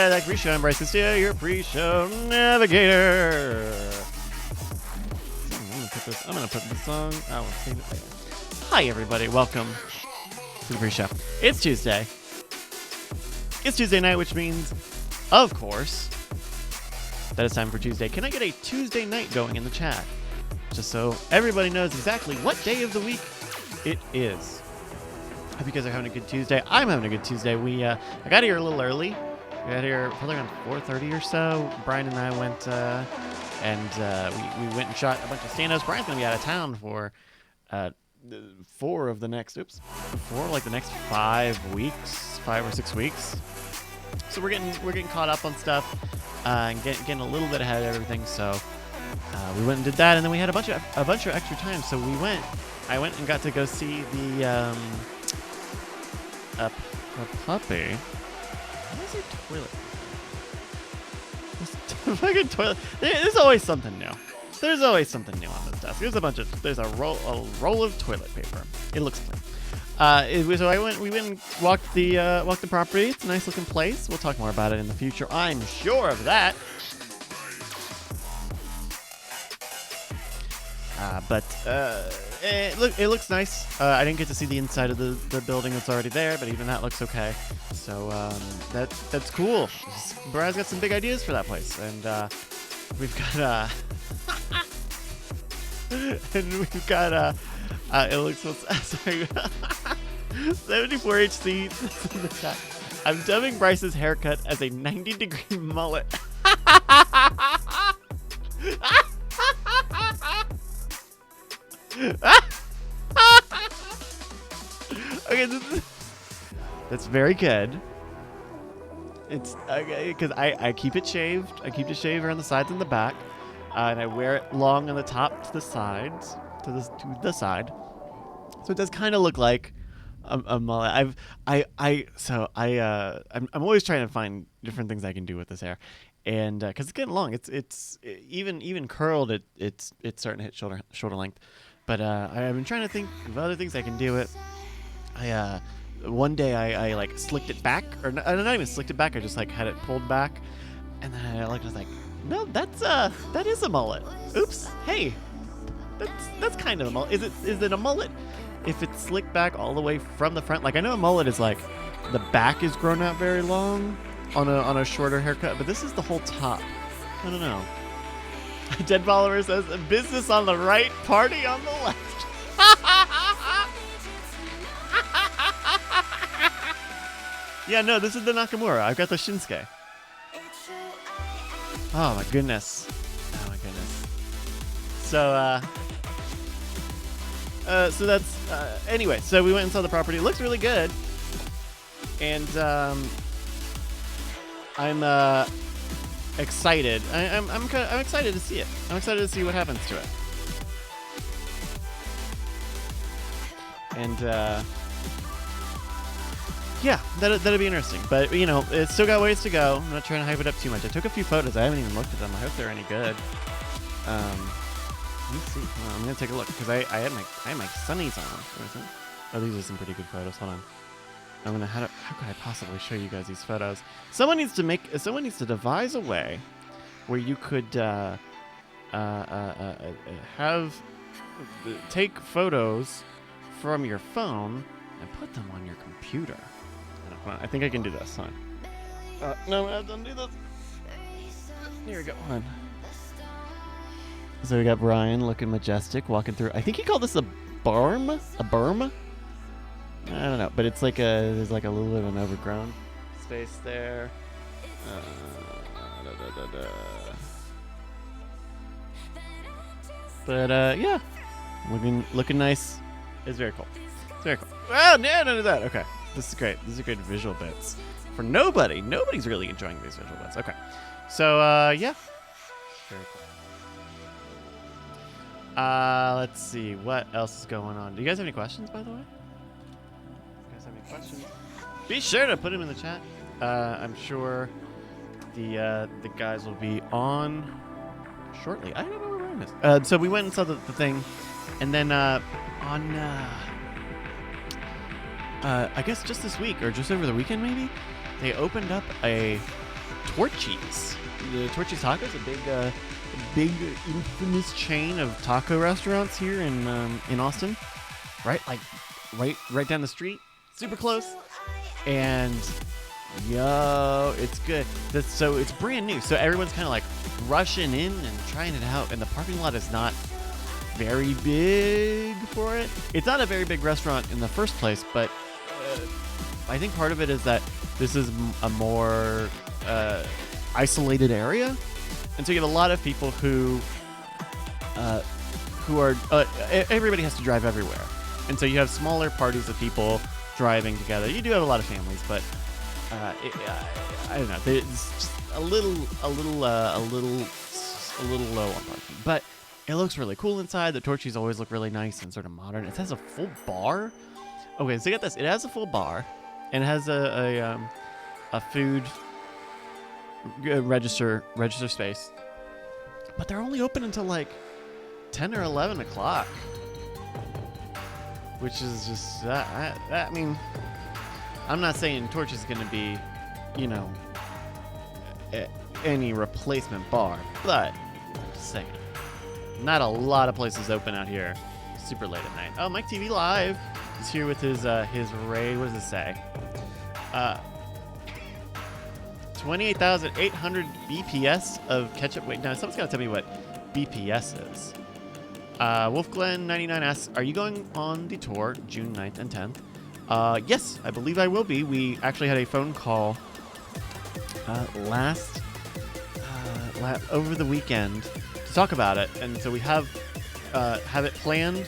that pre-show. I'm Bryce Castillo, your pre-show navigator. I'm gonna put this song. I will save it later. Hi, everybody. Welcome to the pre-show. It's Tuesday. It's Tuesday night, which means, of course, that it's time for Tuesday. Can I get a Tuesday night going in the chat? Just so everybody knows exactly what day of the week it is. I hope you guys are having a good Tuesday. I'm having a good Tuesday. I got here a little early. We got here probably around 4:30 or so. Brian and I went we went and shot a bunch of stand-ups. Brian's gonna be out of town for the next 5 or 6 weeks. So we're getting caught up on stuff and getting a little bit ahead of everything. So we went and did that, and then we had a bunch of extra time. So I went and got to go see the a puppy. What is your toilet? This fucking toilet. There's always something new. There's always something new on this desk. There's a roll of toilet paper. It looks clean. So we went and walked the property. It's a nice looking place. We'll talk more about it in the future. I'm sure of that. But it looks nice. I didn't get to see the inside of the building that's already there, but even that looks okay. So that's cool. Brian's got some big ideas for that place, and we've got it looks sorry 74HC in the chat. I'm dubbing Bryce's haircut as a 90-degree mullet. Okay, that's very good. It's okay because I keep it shaved. I keep it shaved around the sides and the back, and I wear it long on the top to the sides, to the side. So it does kind of look like a mullet. I'm always trying to find different things I can do with this hair, and because it's getting long, it's even curled. It's starting to hit shoulder length. But I've been trying to think of other things I can do it. One day I like slicked it back, or not even slicked it back. I just like had it pulled back, and then I was like, no, that is a mullet. Oops, hey, that's kind of a mullet. Is it a mullet if it's slicked back all the way from the front? Like I know a mullet is like the back is grown out very long on a shorter haircut, but this is the whole top. I don't know. Dead follower says, business on the right, party on the left. Yeah, no, this is the Nakamura. I've got the Shinsuke. Oh my goodness. So that's anyway. So we went and saw the property. It looks really good, and I'm excited. I'm excited to see it. I'm excited to see what happens to it. And yeah, that'll be interesting. But you know, it's still got ways to go. I'm not trying to hype it up too much. I took a few photos. I haven't even looked at them. I hope they're any good. Let me see. I'm gonna take a look because I had my sunnies on. Oh, these are some pretty good photos. Hold on. How could I possibly show you guys these photos? Someone needs to devise a way where you could take photos from your phone and put them on your computer. I think I can do this. Hold on. No, I don't do this. Here we go. Hold on. So we got Brian looking majestic, walking through. I think he called this a berm. A berm. I don't know, but it's like there's like a little bit of an overgrown space there. But yeah, looking nice. It's very cool. It's very cool. Oh, no, none of that. Okay, this is great. These are great visual bits for nobody. Nobody's really enjoying these visual bits. Okay, so yeah, very cool. Let's see what else is going on. Do you guys have any questions, by the way? Questions, be sure to put them in the chat. I'm sure the guys will be on shortly. I don't know where Ryan is. So we went and saw the thing, and then I guess just this week or just over the weekend maybe, they opened up a Torchy's. The Torchy's Tacos, a big infamous chain of taco restaurants here in Austin. Right down the street, super close. And yo, it's good. So it's brand new. So everyone's kind of like rushing in and trying it out. And the parking lot is not very big for it. It's not a very big restaurant in the first place, but I think part of it is that this is a more isolated area, and so you have a lot of people who are everybody has to drive everywhere, and so you have smaller parties of people driving together. You do have a lot of families, but I don't know. It's just a little low on parking, but it looks really cool inside. The Torchies always look really nice and sort of modern. It has a full bar. Okay, so get this. It has a full bar, and it has a food register space. But they're only open until like 10 or 11 o'clock, which is just I mean, I'm not saying Torch is going to be, any replacement bar, but just saying. Not a lot of places open out here super late at night. Oh, Mike TV Live is here with his Ray. What does it say? 28,800 BPS of ketchup. Wait, now someone's got to tell me what BPS is. Wolfglen99 asks, are you going on the tour June 9th and 10th? Yes, I believe I will be. We actually had a phone call over the weekend to talk about it, and so we have it planned.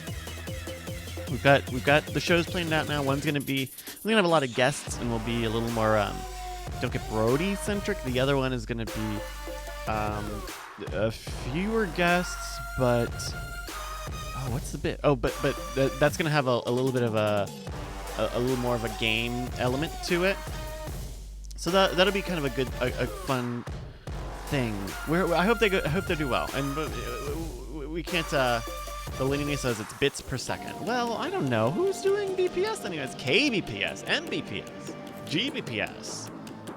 We've got the shows planned out now. We're gonna have a lot of guests, and we'll be a little more Don't Get Brody centric. The other one is gonna be fewer guests, but what's the bit? But that's gonna have a little bit of a little more of a game element to it. So that'll be kind of a fun thing. I hope they do well. And we can't. The Lenny says it's bits per second. Well, I don't know who's doing BPS anyways. KBPS, MBPS, GBPS.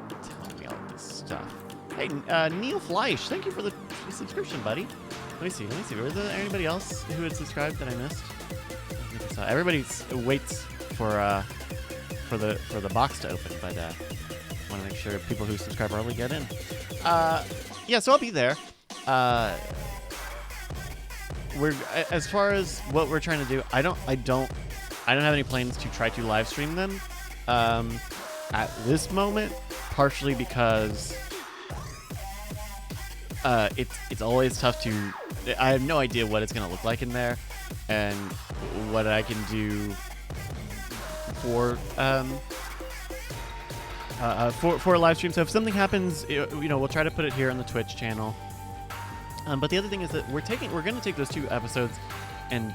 Tell me all this stuff. Hey, Neil Fleisch, thank you for the subscription, buddy. Let me see. Was there anybody else who had subscribed that I missed? Everybody waits for the box to open, but want to make sure people who subscribe early get in. Yeah, so I'll be there. As far as what we're trying to do, I don't have any plans to try to live stream them at this moment, partially because it's always tough to. I have no idea what it's going to look like in there, and what I can do for a live stream. So if something happens, we'll try to put it here on the Twitch channel. But the other thing is that we're going to take those 2 episodes, and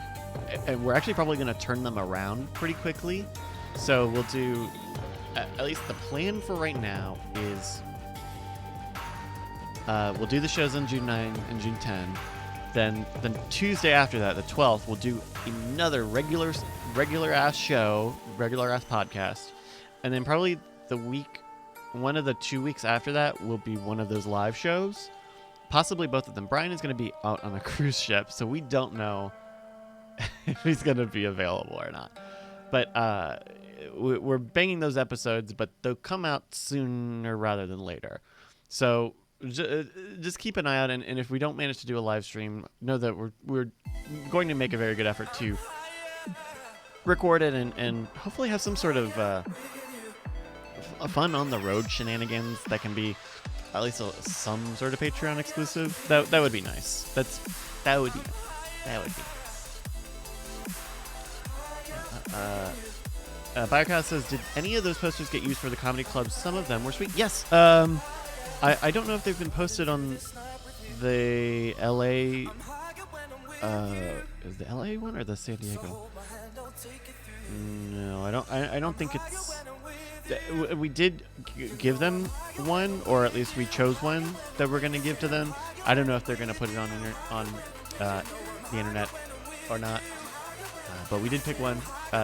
we're actually probably going to turn them around pretty quickly. So we'll do, at least the plan for right now is, we'll do the shows on June 9 and June 10. Then Tuesday after that, the 12th, we'll do another regular ass show, regular ass podcast, and then probably one of the 2 weeks after that will be one of those live shows. Possibly both of them. Brian is going to be out on a cruise ship, so we don't know if he's going to be available or not. But we're banging those episodes, but they'll come out sooner rather than later. So just keep an eye out, and if we don't manage to do a live stream, know that we're going to make a very good effort to record it and hopefully have some sort of a fun on the road shenanigans that can be at least some sort of Patreon exclusive. That would be nice. That would be nice. Biocast says, did any of those posters get used for the comedy club? Some of them were sweet. Yes. I don't know if they've been posted on the LA. Is the LA one or the San Diego? No, I don't think it's. We did give them one, or at least we chose one that we're going to give to them. I don't know if they're going to put it on the internet or not. But we did pick one.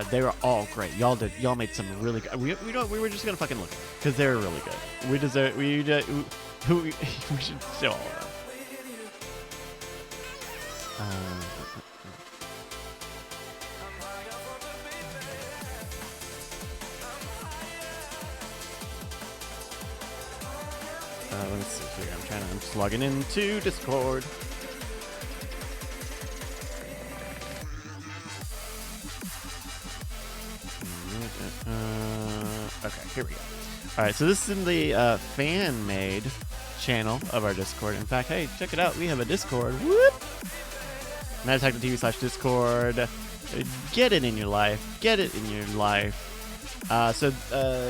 They were all great. Y'all made some really good. We were just gonna fucking look because they were really good. We deserve. We should show all of them. Let me see here. I'm just logging into Discord. Okay, here we go. All right, so this is in the fan-made channel of our Discord. In fact, hey, check it out. We have a Discord. Whoop! MadAttack.tv/Discord. Get it in your life. Get it in your life. So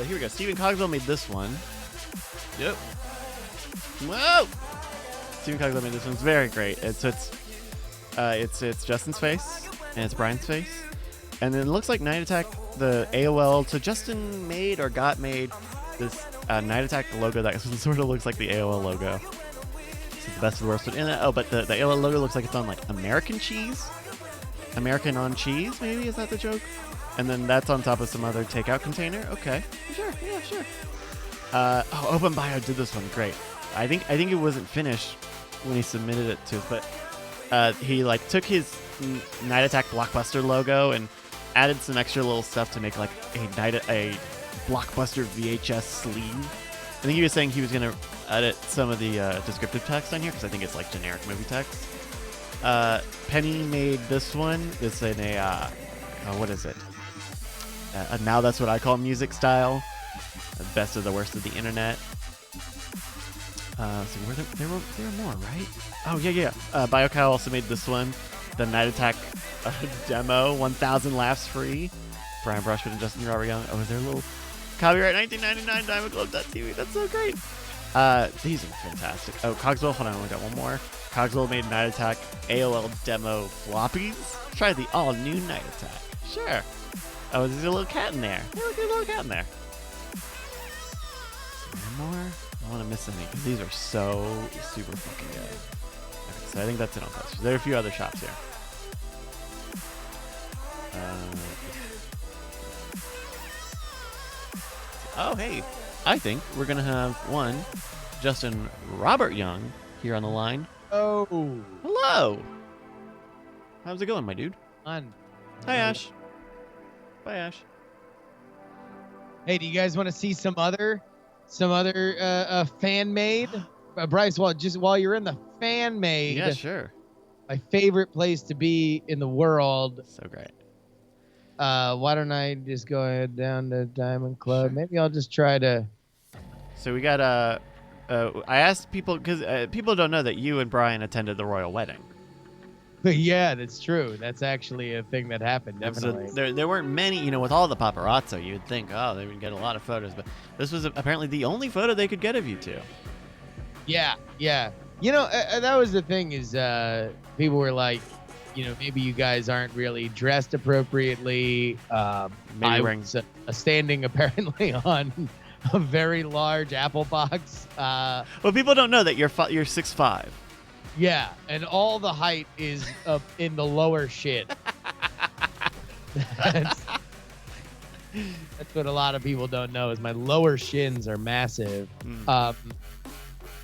here we go. Stephen Cogswell made this one. Yep. Whoa! Stephen Cogswell made this one. It's very great. It's Justin's face and it's Brian's face, and then it looks like Night Attack, the AOL. So Justin made or got made this Night Attack logo that sort of looks like the AOL logo. It's the best of the worst. But the AOL logo looks like it's on like American cheese, American on cheese. Maybe is that the joke? And then that's on top of some other takeout container. Okay, sure, yeah, sure. Open Bio did this one great. I think it wasn't finished when he submitted it to us, but he like took his Night Attack Blockbuster logo and added some extra little stuff to make like a Blockbuster VHS sleeve. I think he was saying he was gonna edit some of the descriptive text on here because I think it's like generic movie text. Penny made this one. It's in a what is it? Now that's what I call music style. The best of the worst of the internet. So there were more, right? Oh yeah. BioCow also made this one, the Night Attack demo, 1,000 laughs free. Brian Brushwood and Justin Robert Young. Oh, is there a little copyright 1999 DiamondGlobe.tv? That's so great. These are fantastic. Oh, Cogswell, hold on, we got one more. Cogswell made Night Attack AOL demo floppies. Try the all-new Night Attack. Sure. Oh, there's a little cat in there. Yeah, look, there's a little cat in there. More? I don't want to miss any because these are so super fucking good. Okay, so I think that's it on posters. There are a few other shops here. Oh, hey. I think we're going to have one Justin Robert Young here on the line. Oh. Hello. How's it going, my dude? On. Hi, Ash. Bye, Ash. Hey, do you guys want to see some other fan made? Bryce, while you're in the fan made. Yeah, sure. My favorite place to be in the world. So great. Why don't I just go ahead down to Diamond Club? Sure. Maybe I'll just try to. So we got I asked people because people don't know that you and Brian attended the royal wedding. Yeah, that's true. That's actually a thing that happened. Definitely. So there weren't many, with all the paparazzo, you'd think, oh, they would get a lot of photos, but this was apparently the only photo they could get of you two. Yeah. That was the thing is people were like, maybe you guys aren't really dressed appropriately. I was standing apparently on a very large Apple box. Well, people don't know that you're 6'5". Yeah, and all the height is up in the lower shin. That's what a lot of people don't know is my lower shins are massive.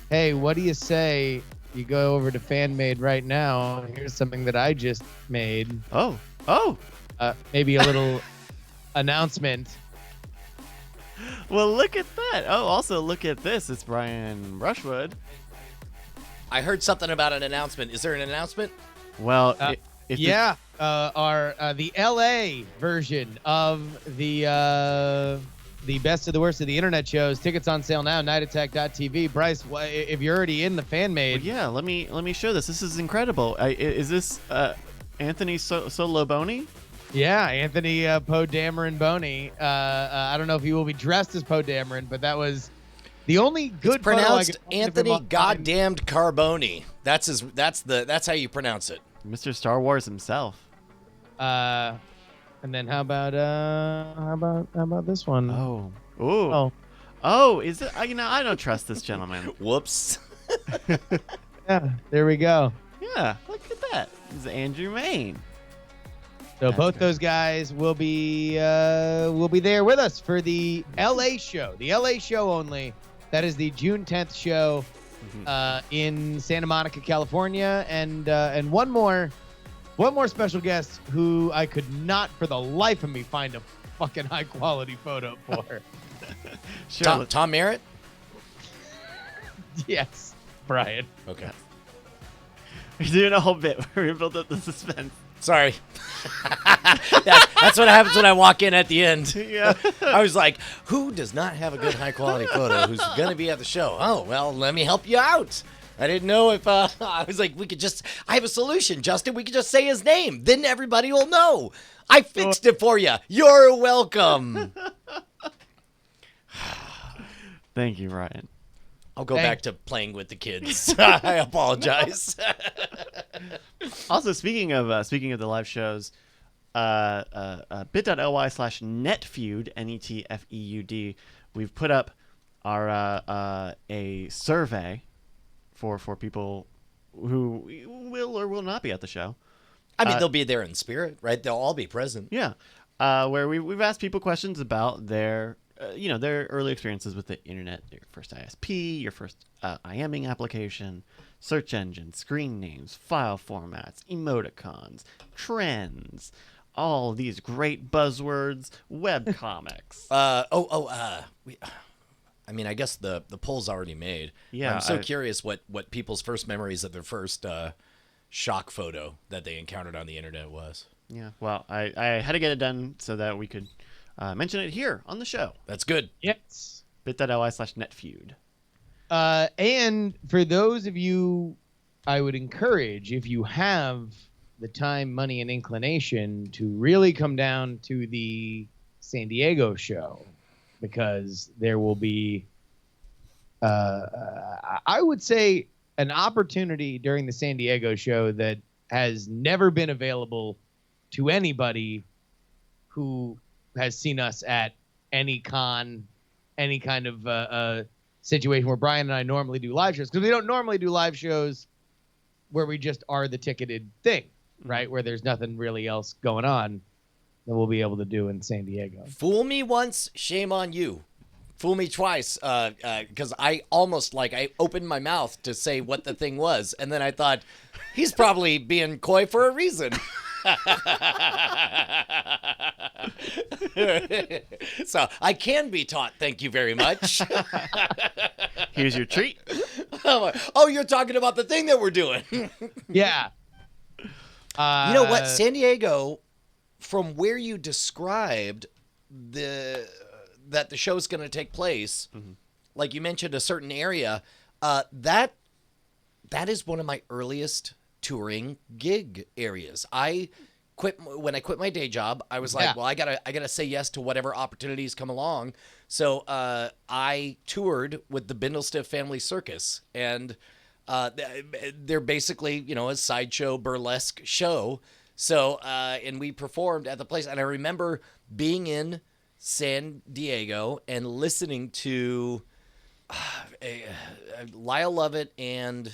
Hey, what do you say you go over to FanMade right now? Here's something that I just made. Oh. Maybe a little announcement. Well, look at that. Oh, also look at this. It's Brian Brushwood. I heard something about an announcement. Is there an announcement? Well, the LA version of the best of the worst of the internet shows. Tickets on sale now. NightAttack.tv. Bryce, if you're already in the fan made, yeah, let me show this. This is incredible. Is this Anthony Soloboni? Yeah, Anthony Poe Dameron Boney. I don't know if he will be dressed as Poe Dameron, but that was the only good. It's pronounced Anthony Goddamned Carboni. That's how you pronounce it. Mr. Star Wars himself. And then how about this one? Oh, is it? I don't trust this gentleman. Whoops. Yeah, there we go. Yeah, look at that. This is Andrew Main. So both those guys will be there with us for the LA show. The LA show only. That is the June 10th show in Santa Monica, California, and one more special guest who I could not for the life of me find a fucking high quality photo for. Sure. Tom Merritt? Yes, Brian. Okay. We're doing a whole bit where we build up the suspense. Sorry. That's what happens when I walk in at the end. Yeah. I was like, who does not have a good high quality photo who's going to be at the show? Oh, well, let me help you out. I didn't know if I was like, I have a solution, Justin. We could just say his name. Then everybody will know. I fixed it for you. You're welcome. Thank you, Ryan. I'll go back to playing with the kids. I apologize. Also, speaking of the live shows, bit.ly/netfeud, NETFEUD, we've put up our a survey for people who will or will not be at the show. I mean, they'll be there in spirit, right? They'll all be present. Yeah, where we've asked people questions about their their early experiences with the internet, your first ISP, your first IMing application, search engine, screen names, file formats, emoticons, trends, all these great buzzwords, webcomics. I mean, I guess the poll's already made. Yeah, I'm so curious what people's first memories of their first shock photo that they encountered on the internet was. Yeah, well, I had to get it done so that we could mention it here on the show. That's good. Yes. bit.ly/netfeud. And for those of you, I would encourage, if you have the time, money, and inclination, to really come down to the San Diego show, because there will be, I would say, an opportunity during the San Diego show that has never been available to anybody who has seen us at any con, any kind of situation where Brian and I normally do live shows, because we don't normally do live shows where we just are the ticketed thing, right? Where there's nothing really else going on that we'll be able to do in San Diego. Fool me once, shame on you. Fool me twice, because I almost I opened my mouth to say what the thing was, and then I thought, he's probably being coy for a reason. So I can be taught. Thank you very much. Here's your treat. Oh, you're talking about the thing that we're doing. Yeah. You know what? San Diego, from where you described that the show's going to take place, like you mentioned a certain area, that is one of my earliest touring gig areas. When I quit my day job, I was like, well, I gotta say yes to whatever opportunities come along. So I toured with the Bindlestiff Family Circus, and they're basically a sideshow burlesque show. So and we performed at the place, and I remember being in San Diego and listening to Lyle Lovett and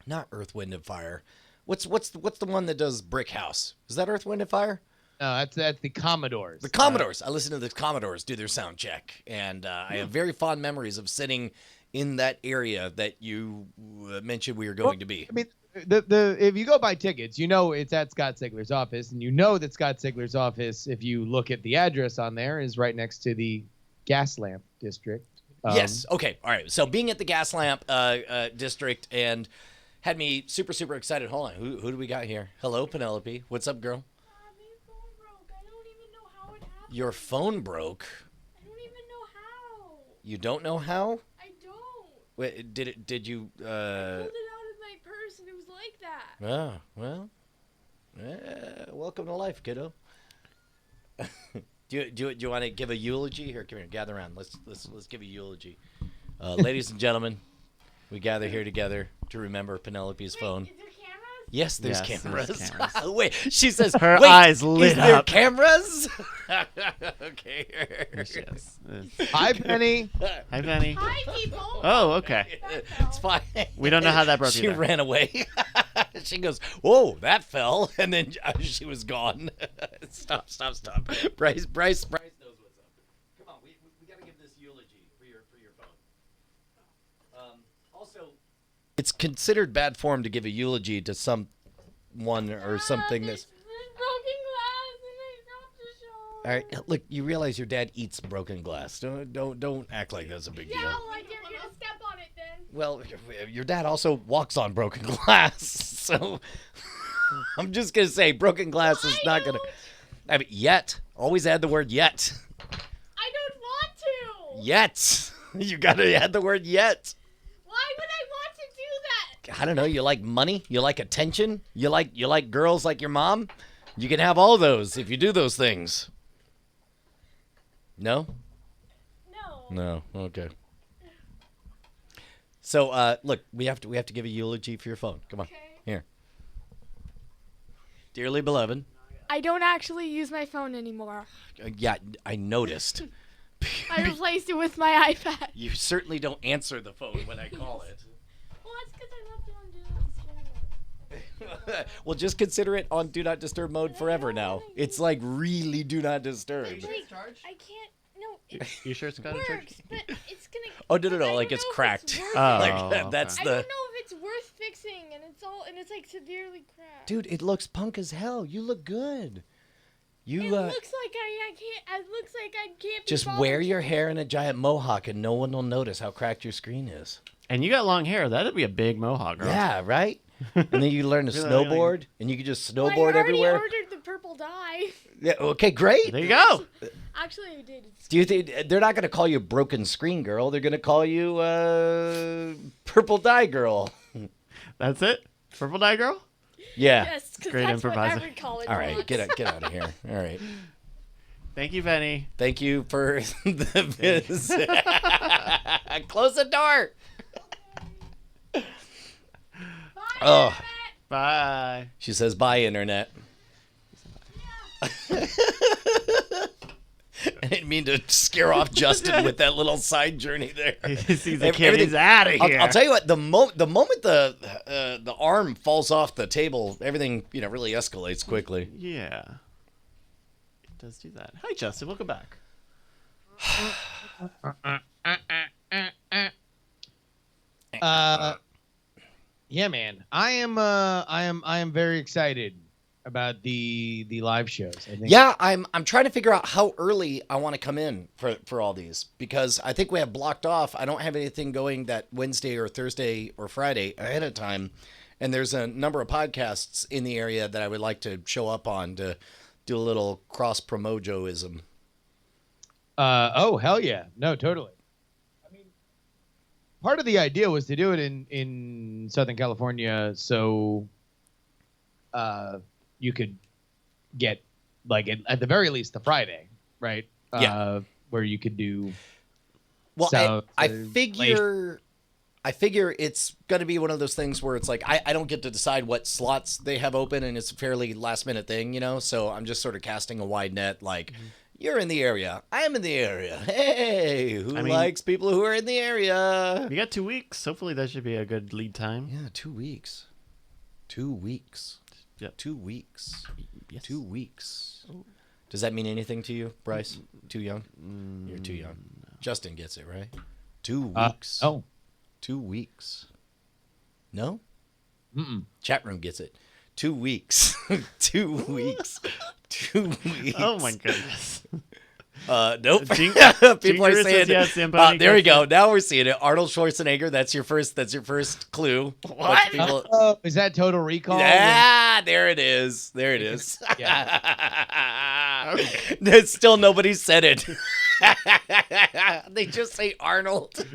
not Earth, Wind and Fire. What's the one that does Brick House? Is that Earth, Wind and Fire? No, that's the Commodores. The Commodores. I listened to the Commodores do their sound check, and I have very fond memories of sitting in that area that you mentioned we were going to be. I mean, if you go buy tickets, it's at Scott Sigler's office, and that Scott Sigler's office, if you look at the address on there, is right next to the gas lamp district. Yes. Okay. All right. So being at the gas lamp district and had me super, super excited. Hold on. Who do we got here? Hello, Penelope. What's up, girl? My phone broke. I don't even know how it happened. Your phone broke? I don't even know how. You don't know how? I don't. Wait, did you, I pulled it out of my purse and it was like that. Oh, well. Welcome to life, kiddo. Do you want to give a eulogy? Here, come here. Gather around. Let's give a eulogy. Ladies and gentlemen, we gather here together to remember Penelope's phone. Is there cameras? Yes, there's Yes, cameras. there's cameras. Wait, she says, Her wait, eyes lit is there up. cameras? Okay. Yes. Hi, Penny. Hi, Penny. Hi, people. Oh, okay. It's fine. We don't know how that broke She either. ran away. She goes, "Whoa, that fell," and then she was gone. Stop. Bryce knows what's up. Come on, we gotta give this eulogy for your phone. Also, it's considered bad form to give a eulogy to someone or something that's. Broken glass and I dropped the show. All right, look, you realize your dad eats broken glass. Don't act like that's a big deal. Yeah, like you're gonna step on it then. Well, your dad also walks on broken glass, so I'm just gonna say broken glass is not gonna. I mean, yet. Always add the word yet. I don't want to. Yet. You gotta add the word yet. Why would I want to do that? I don't know. You like money? You like attention? You like girls like your mom? You can have all those if you do those things. No? No. No. Okay. So, look, we have to give a eulogy for your phone. Come on. Okay. Here. Dearly beloved. I don't actually use my phone anymore. Yeah, I noticed. I replaced it with my iPad. You certainly don't answer the phone when I call it. Well, that's because I left it on Do Not Disturb. Well, just consider it on Do Not Disturb mode forever now. It's like really Do Not Disturb. Actually, I can't. No, it You sure it's got a charge? works, but it's gonna. Oh, no, I like don't it's know if cracked. worth Oh. it. Like that's I the. don't know if it's worth fixing, and it's like severely cracked. Dude, it looks punk as hell. You look good. You It looks like I can't. It looks like I can't. Be just bothered wear to your fix hair in a giant mohawk, and no one will notice how cracked your screen is. And you got long hair. That'd be a big mohawk, girl. Yeah, right. And then you learn to Really, snowboard, and you can just Well, snowboard I already everywhere. ordered the purple dye. Yeah. Okay. Great. There you go. Actually, I did. It's Do you think they're not going to call you broken screen girl? They're going to call you purple dye girl. That's it. Purple dye girl. Yeah. yes, because Great that's improviser. what every college All right. wants. Get out of here. All right. Thank you, Penny. Thank you for the visit. Close the door. Bye, Oh. Internet. Bye. She says bye, internet. I didn't mean to scare off Justin with that little side journey there. He sees the Everything- kid. He's out of here. I'll tell you what. The moment the arm falls off the table, everything really escalates quickly. Yeah. It does do that. Hi, Justin. Welcome back. Yeah, man. I am very excited about the live shows. I think. Yeah, I'm trying to figure out how early I want to come in for all these, because I think we have blocked off. I don't have anything going that Wednesday or Thursday or Friday ahead of time, and there's a number of podcasts in the area that I would like to show up on to do a little cross promojoism. Oh, hell yeah. No, totally. I mean, part of the idea was to do it in Southern California so you could get, like, at the very least, the Friday, right? Yeah. Where you could do... Well, So, I late- figure it's going to be one of those things where it's like I don't get to decide what slots they have open, and it's a fairly last minute thing, so I'm just sort of casting a wide net, like, you're in the area, I'm in the area, hey, who likes people who are in the area? You got 2 weeks. Hopefully that should be a good lead time. Yeah, 2 weeks. 2 weeks. Yep. 2 weeks. Yes. 2 weeks. Does that mean anything to you, Bryce? Too young? You're too young. Justin gets it, right? 2 weeks. Oh. 2 weeks. No? Mm-mm. Chat room gets it. 2 weeks. 2 weeks. 2 weeks. Oh my goodness. Nope. Jing- People are Ginger saying says yes, Zamboni there we gets go. it. Now we're seeing it. Arnold Schwarzenegger. That's your first clue. What? People... Oh, is that Total Recall? Yeah, there it is. There it is. Yeah. There's still nobody said it. They just say Arnold.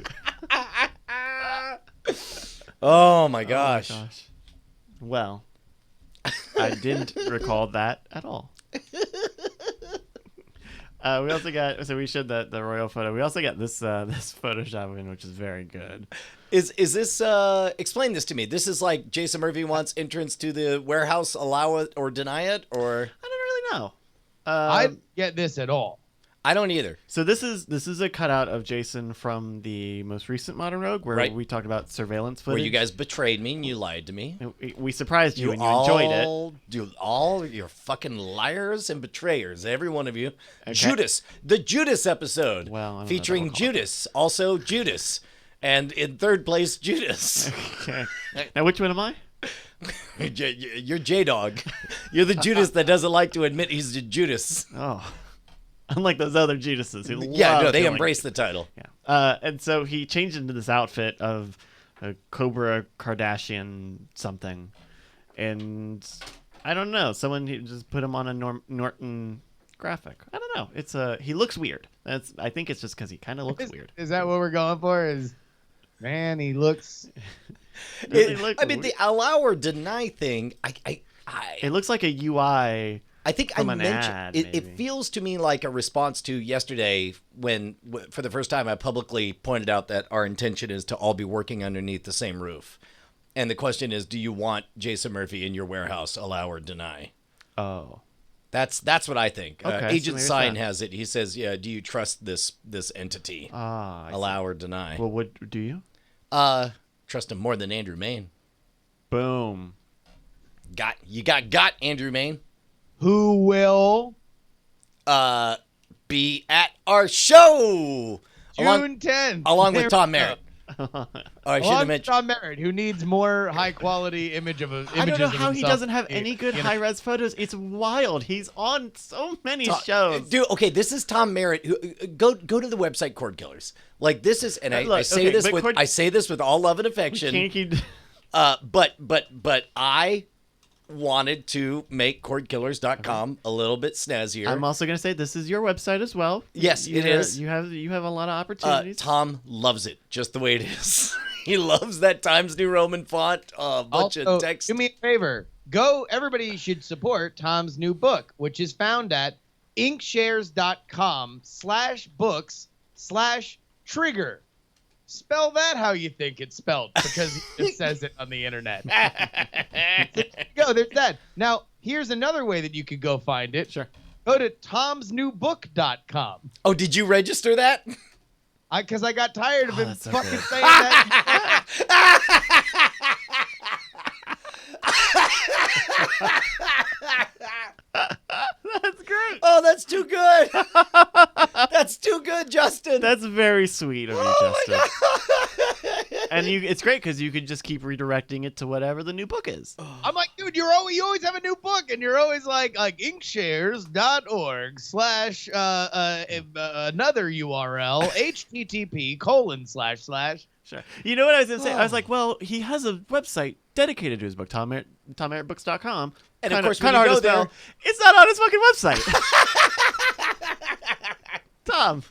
Oh my gosh. Oh my gosh. Well, I didn't recall that at all. We also got, so we showed the royal photo. We also got this this Photoshop in, which is very good. Is this explain this to me? This is like Jason Murphy wants entrance to the warehouse, allow it or deny it, or I don't really know. I didn't get this at all. I don't either. So this is a cutout of Jason from the most recent Modern Rogue, where we talked about surveillance footage. Where you guys betrayed me and you lied to me. We surprised you and you enjoyed it. You all, you're fucking liars and betrayers, every one of you. Okay. Judas, the Judas episode, featuring Judas, also Judas, and in third place, Judas. Okay. Now, which one am I? You're J-Dog. You're the Judas that doesn't like to admit he's a Judas. Oh. Unlike those other Judases who they embrace the title. Yeah. And so he changed into this outfit of a Cobra Kardashian something. And I don't know. Someone just put him on a Norton graphic. I don't know. He looks weird. I think it's just because he kind of looks weird. Is that what we're going for? Man, he looks... the allow or deny thing, it looks like a UI... I think I mentioned it feels to me like a response to yesterday when, for the first time, I publicly pointed out that our intention is to all be working underneath the same roof. And the question is, do you want Jason Murphy in your warehouse, allow or deny? Oh. That's what I think. Okay, Agent Sign has it. He says, yeah, do you trust this entity? Allow or deny. Well, what do you? Trust him more than Andrew Main. Boom. Got Andrew Main. Who will be at our show June 10th, along with Tom Merritt. I should have mentioned Tom Merritt, who needs more high quality images. I don't know how he doesn't have any good high res photos. It's wild. He's on so many shows. Dude, okay, this is Tom Merritt. Who go to the website Cord Killers. Like this is, and I say this with all love and affection. But I wanted to make cordkillers.com a little bit snazzier. I'm also going to say this is your website as well. Yes, it is. You have a lot of opportunities. Tom loves it just the way it is. He loves that Times New Roman font, bunch of text. Do me a favor. Everybody should support Tom's new book, which is found at inkshares.com/books/trigger. Spell that how you think it's spelled, because he just says it on the internet. Go, there's that. Now, here's another way that you could go find it. Sure. Go to tomsnewbook.com. Oh, did you register that? Because I got tired of him fucking saying that. That's great. Oh, that's too good. That's too good, Justin. That's very sweet of you, Justin. And it's great because you can just keep redirecting it to whatever the new book is. I'm like, dude, you always have a new book, and you're always like inkshares.org/another URL http:// Sure. You know what I was going to say? I was like, well, he has a website dedicated to his book, TomMerrittBooks.com. And of course, when you go there, it's not on his fucking website. Tom.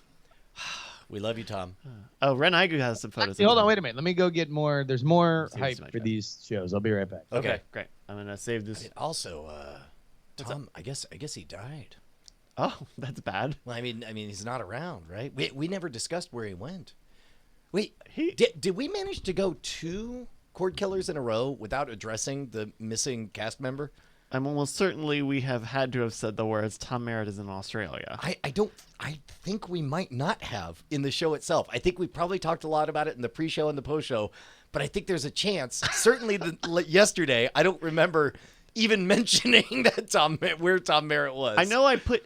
We love you, Tom. Oh, Ren Igu has some photos. Actually, hold on, wait a minute. Let me go get more. There's more hype for these shows. I'll be right back. Okay, great. I'm going to save this. Also, Tom, I guess he died. Oh, that's bad. Well, I mean, he's not around, right? We never discussed where he went. Wait, did we manage to go 2 Cord Killers in a row without addressing the missing cast member? I'm almost certainly we have had to have said the words Tom Merritt is in Australia. I think we might not have in the show itself. I think we probably talked a lot about it in the pre-show and the post-show, but I think there's a chance. Certainly yesterday, I don't remember even mentioning that where Tom Merritt was. I know I put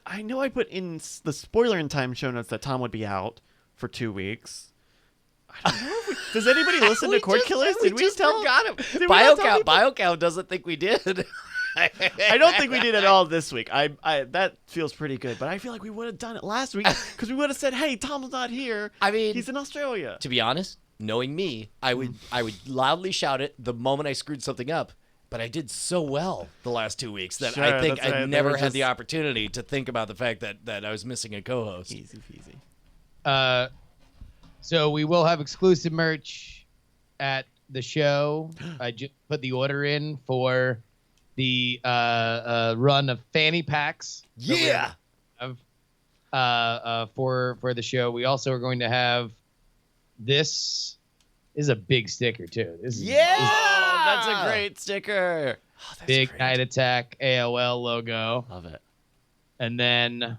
in the spoiler in time show notes that Tom would be out for 2 weeks. I don't know. Does anybody listen to Cord Killers? Did we tell? Forgot him. BioCow doesn't think we did. I don't think we did at all this week. I that feels pretty good, but I feel like we would have done it last week because we would have said, "Hey, Tom's not here. I mean, he's in Australia." To be honest, knowing me, I would loudly shout it the moment I screwed something up. But I did so well the last 2 weeks that I think I never had the opportunity to think about the fact that I was missing a co-host. Easy peasy. So we will have exclusive merch at the show. I just put the order in for the run of fanny packs. Yeah. For the show, we also are going to have this. Is a big sticker too. That's a great sticker. Oh, that's big great. Night Attack AOL logo. Love it. And then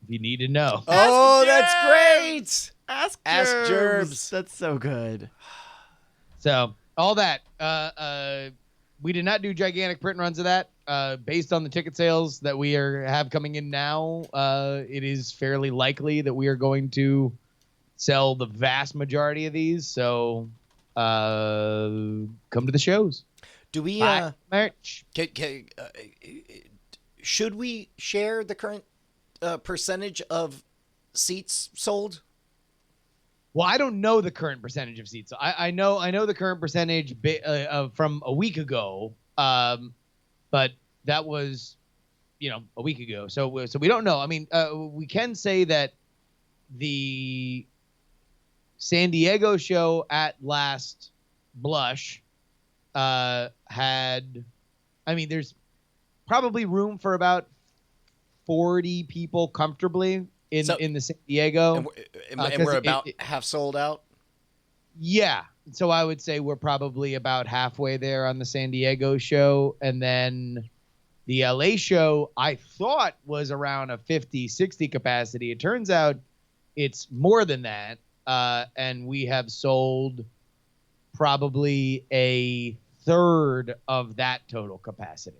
you need to know. Oh, that's great. Ask Ask Gerbs. Gerbs. That's so good. So all that. We did not do gigantic print runs of that. Based on the ticket sales that we have coming in now, it is fairly likely that we are going to sell the vast majority of these. So come to the shows. Do we Buy merch? should we share the current percentage of seats sold? Well, I don't know the current percentage of seats. I know the current percentage from a week ago, but that was, a week ago. So we don't know. I mean, we can say that the San Diego show at last blush there's probably room for about 40 people comfortably in the San Diego. And we're about half sold out? Yeah. So I would say we're probably about halfway there on the San Diego show. And then the LA show, I thought was around a 50, 60 capacity. It turns out it's more than that. And we have sold probably a third of that total capacity.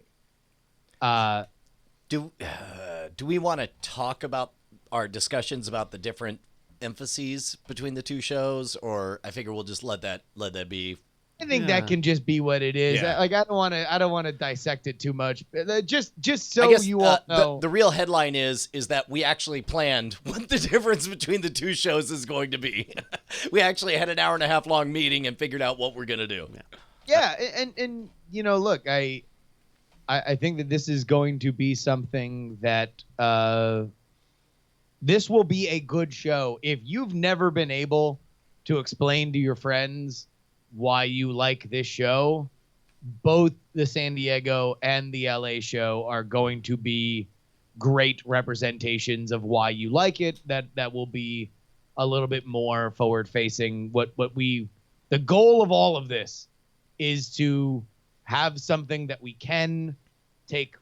Do we want to talk about our discussions about the different emphases between the two shows, or I figure we'll just let that be? I think that can just be what it is. Yeah. I don't want to dissect it too much. Just so I guess, you all know, the real headline is that we actually planned what the difference between the two shows is going to be. We actually had an 1.5 hour long meeting and figured out what we're gonna do. Yeah, and look, I think that this is going to be something that this will be a good show. If you've never been able to explain to your friends why you like this show, both the San Diego and the LA show are going to be great representations of why you like it. That will be a little bit more forward facing. The goal of all of this is to have something that we can take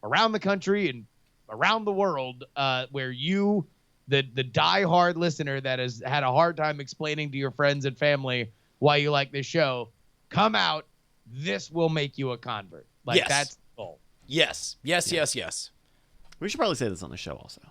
around the country and around the world, where you, the diehard listener that has had a hard time explaining to your friends and family why you like this show, come out. This will make you a convert. Yes. That's the goal. Yes. We should probably say this on the show also.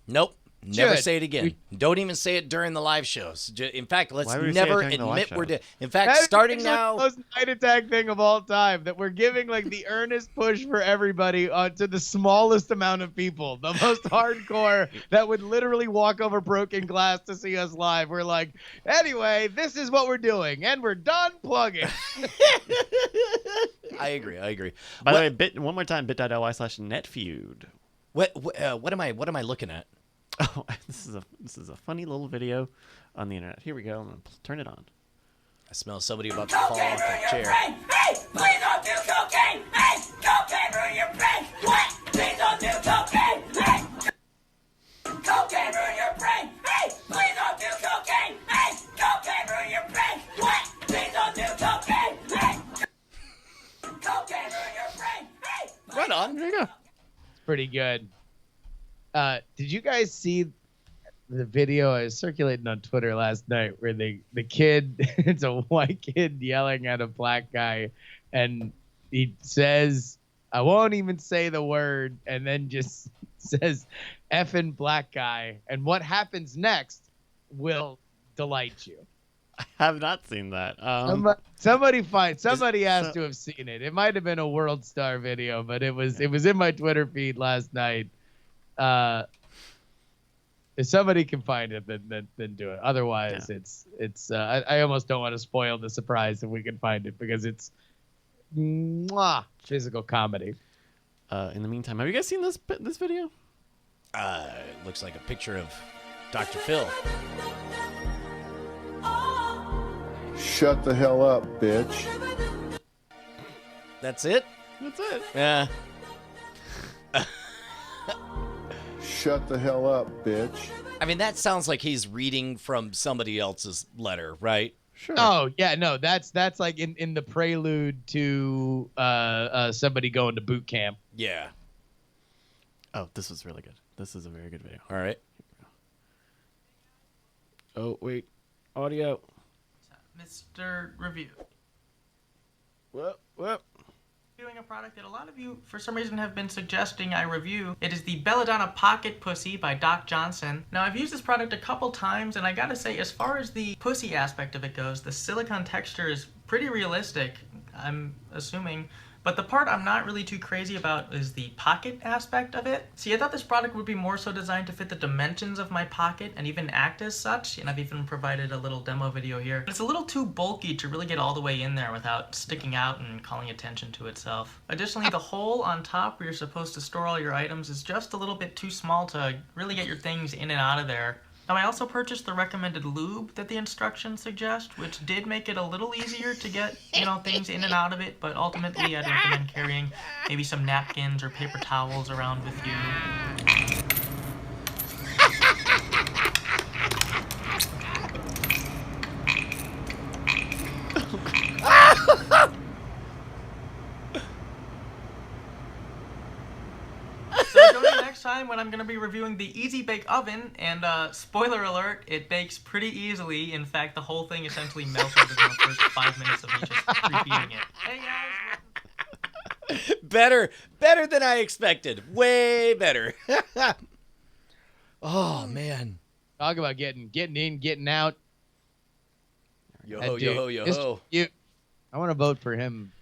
Nope. Never say it again. Don't even say it during the live shows. In fact, let's never admit we're doing. In fact, starting now, the most night attack thing of all time, that we're giving like the earnest push for everybody to the smallest amount of people, the most hardcore that would literally walk over broken glass to see us live. We're like, anyway, this is what we're doing, and we're done plugging. I agree. By the way, one more time, bit.ly/netfeud. What am I looking at? Oh, this is a funny little video on the internet. Here we go. I'm gonna turn it on. I smell somebody about to fall off the chair. Hey, please don't do cocaine. Hey, cocaine ruin your brain. What? Please don't do cocaine. Hey, cocaine ruin your brain. Hey, please don't do cocaine. Hey, cocaine ruin your brain. What? Please don't do cocaine. Hey, cocaine ruin your brain. Hey, Right on. There you go. It's pretty good. Did you guys see the video I was circulating on Twitter last night where the kid, it's a white kid yelling at a black guy, and he says, I won't even say the word, and then just says effing black guy, and what happens next will delight you. I have not seen that. Somebody has to have seen it. It might have been a World Star video, but it was in my Twitter feed last night. If somebody can find it, then do it. Otherwise, it's I almost don't want to spoil the surprise if we can find it, because it's physical comedy. In the meantime, have you guys seen this video? It looks like a picture of Dr. Phil. Shut the hell up, bitch. That's it? That's it. Yeah. Shut the hell up, bitch. I mean, that sounds like he's reading from somebody else's letter, right? Sure. Oh yeah, no, that's like in the prelude to somebody going to boot camp. Yeah. Oh, this was really good. This is a very good video. All right. Oh, wait. Audio. Mr. Review. Whoop, whoop. Reviewing a product that a lot of you, for some reason, have been suggesting I review. It is the Belladonna Pocket Pussy by Doc Johnson. Now, I've used this product a couple times, and I gotta say, as far as the pussy aspect of it goes, the silicone texture is pretty realistic, I'm assuming. But the part I'm not really too crazy about is the pocket aspect of it. See, I thought this product would be more so designed to fit the dimensions of my pocket and even act as such, and I've even provided a little demo video here. But it's a little too bulky to really get all the way in there without sticking out and calling attention to itself. Additionally, the hole on top where you're supposed to store all your items is just a little bit too small to really get your things in and out of there. Now, I also purchased the recommended lube that the instructions suggest, which did make it a little easier to get, things in and out of it, but ultimately I'd recommend carrying maybe some napkins or paper towels around with you. So join me next time when I'm going to be reviewing the Easy Bake Oven, and spoiler alert, it bakes pretty easily. In fact, the whole thing essentially melted within the first 5 minutes of me just preheating it. Hey guys! Better than I expected. Way better. Oh, man. Talk about getting in, getting out. Yo-ho, yo-ho, yo-ho. I want to vote for him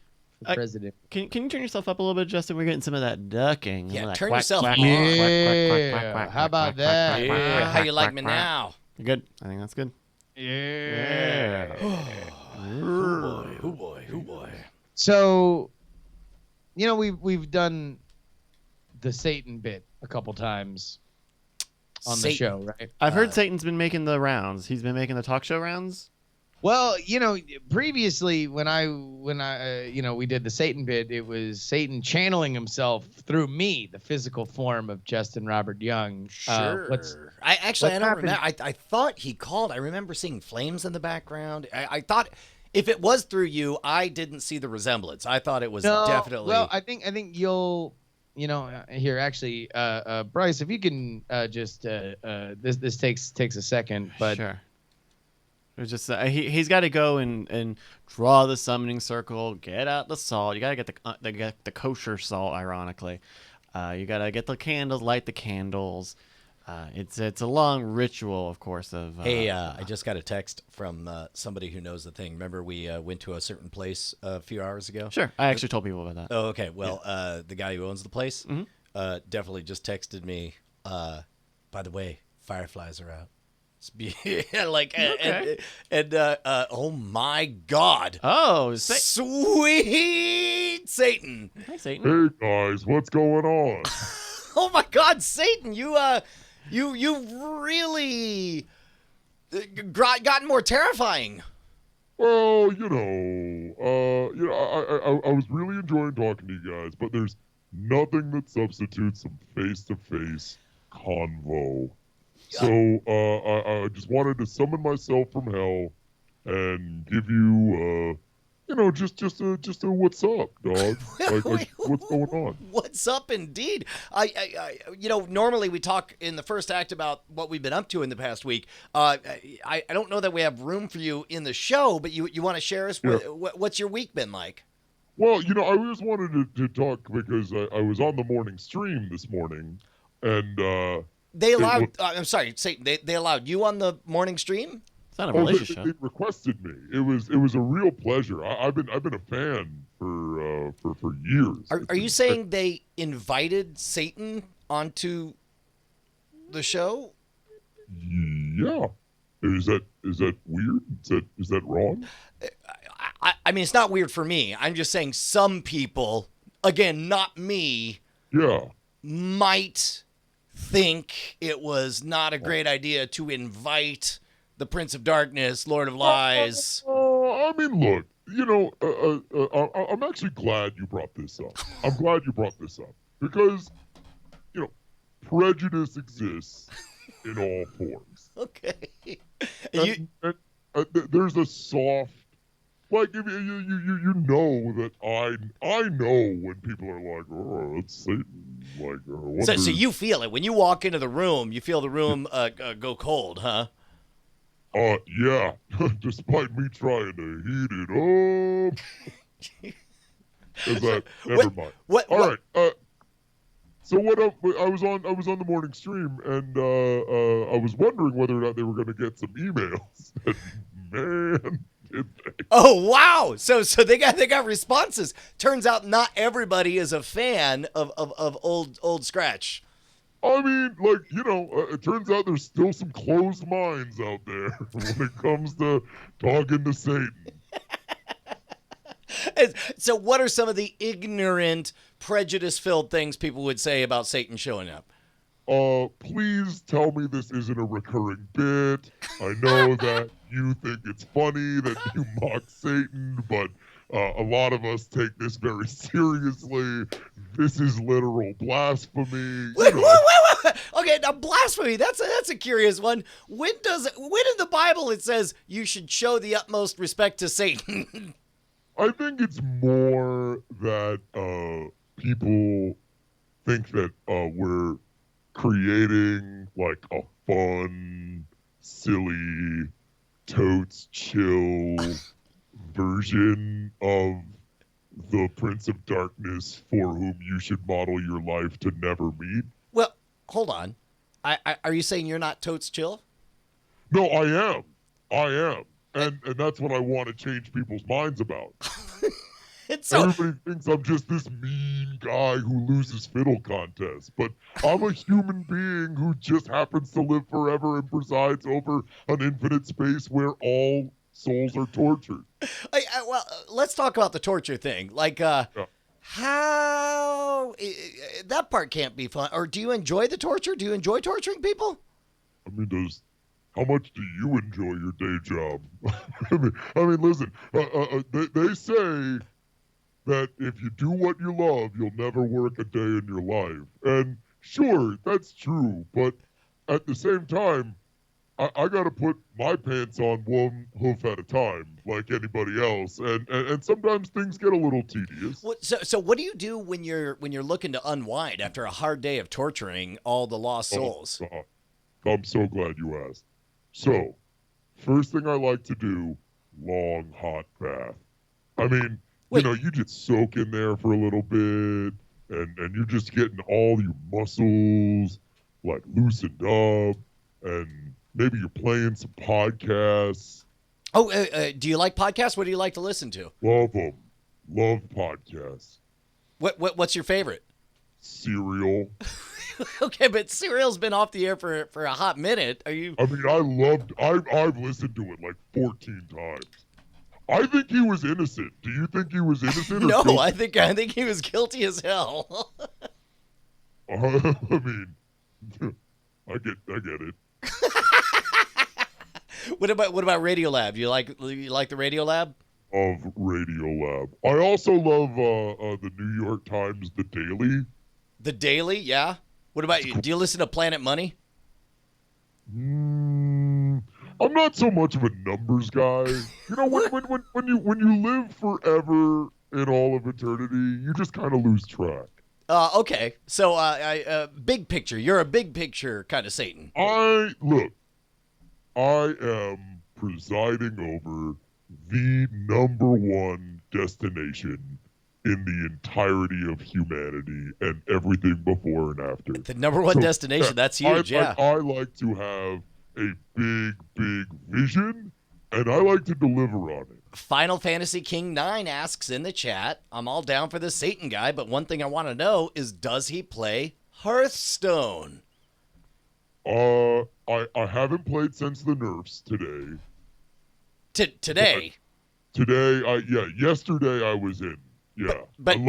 for president. Can you turn yourself up a little bit, Justin? We're getting some of that ducking. Yeah, that turn quack, yourself quack, on. quack, quack, quack, quack, quack, How about quack, that? quack, quack, Yeah, quack, how you like quack, me quack. now? Good. I think that's good. Yeah. Oh boy. So, we've done the Satan bit a couple times on the Satan. show, right? I've heard Satan's been making the rounds. He's been making the talk show rounds. Well, previously when we did the Satan bit, it was Satan channeling himself through me, the physical form of Justin Robert Young. Sure. I don't remember. I thought he called. I remember seeing flames in the background. I thought if it was through you, I didn't see the resemblance. I thought it was definitely. Well, I think you'll. Here actually, Bryce, if you can just this takes a second, but Sure. It was just he's got to go and draw the summoning circle, get out the salt. You got to get the kosher salt. Ironically, you got to get the candles, light the candles. It's a long ritual, of course. Hey, I just got a text from somebody who knows the thing. Remember, we went to a certain place a few hours ago. Sure, I actually told people about that. Oh, okay. Well, the guy who ends the place definitely just texted me. By the way, fireflies are out. Okay. Oh my God! Oh, Sweet Satan! Hi, Satan. Hey guys, what's going on? Oh my God, Satan! You really gotten more terrifying. Well, I was really enjoying talking to you guys, but there's nothing that substitutes some face-to-face convo. So I just wanted to summon myself from hell and give you, just a what's up, dog? like what's going on? What's up, indeed? I normally we talk in the first act about what we've been up to in the past week. I don't know that we have room for you in the show, but you want to share us what's your week been like? Well, I just wanted to talk because I was on the morning stream this morning, and They allowed. I'm sorry, Satan. They allowed you on the morning stream. It's not a relationship. They requested me. It was a real pleasure. I've been a fan for years. Are you saying they invited Satan onto the show? Yeah. Is that weird? Is that wrong? I mean, it's not weird for me. I'm just saying some people, again, not me, might think it was not a great idea to invite the Prince of Darkness, Lord of Lies. I mean, look, I'm actually glad you brought this up. I'm glad you brought this up because, prejudice exists in all forms. Okay. And there's a soft like if you know that I know when people are like, oh, it's Satan. Like, I wonder. So you feel it when you walk into the room. You feel the room go cold, huh? Yeah. Despite me trying to heat it up. Is that never mind? All right. So I was on the morning stream, and I was wondering whether or not they were going to get some emails. And man, did they! Oh wow! So they got responses. Turns out not everybody is a fan of old Scratch. I mean, like, it turns out there's still some closed minds out there when it comes to talking to Satan. So what are some of the ignorant, prejudice-filled things people would say about Satan showing up? Please tell me this isn't a recurring bit. I know that you think it's funny that you mock Satan, but a lot of us take this very seriously. This is literal blasphemy. Wait. Okay, now blasphemy, that's a curious one. When in the Bible it says you should show the utmost respect to Satan? I think it's more that people think that we're creating like a fun, silly, totes chill version of the Prince of Darkness for whom you should model your life to never meet. Well, hold on. Are you saying you're not totes chill? No, I am. And that's what I want to change people's minds about. Everybody thinks I'm just this mean guy who loses fiddle contests, but I'm a human being who just happens to live forever and presides over an infinite space where all souls are tortured. Well, let's talk about the torture thing. Like, how that part can't be fun. Or do you enjoy the torture? Do you enjoy torturing people? I mean, how much do you enjoy your day job? I mean, listen. They say that if you do what you love, you'll never work a day in your life. And sure, that's true. But at the same time, I got to put my pants on one hoof at a time, like anybody else. And sometimes things get a little tedious. So what do you do when you're looking to unwind after a hard day of torturing all the lost souls? I'm so glad you asked. So, first thing I like to do, long hot bath. I mean, you just soak in there for a little bit, and you're just getting all your muscles like loosened up, and maybe you're playing some podcasts. Oh, do you like podcasts? What do you like to listen to? Love them. Love podcasts. What's your favorite? Serial. Okay, but Serial's been off the air for a hot minute. Are you? I mean, I've listened to it like 14 times. I think he was innocent. Do you think he was innocent? No, guilty? I think he was guilty as hell. I mean, I get it. What about Radiolab? You like the Radiolab? Of Radiolab. I also love the New York Times, The Daily. The Daily, yeah. What about you? Do you listen to Planet Money? I'm not so much of a numbers guy. You know, when you live forever in all of eternity, you just kind of lose track. Okay. So, big picture. You're a big picture kind of Satan. I am presiding over the #1 destination in the entirety of humanity and everything before and after. The #1 destination, that's huge, yeah. I like to have a big vision, and I like to deliver on it. Final Fantasy King 9 asks in the chat, I'm all down for this Satan guy, but one thing I want to know is, does he play Hearthstone? I haven't played since the nerfs today. Today? Today, yesterday I was in. Yeah, but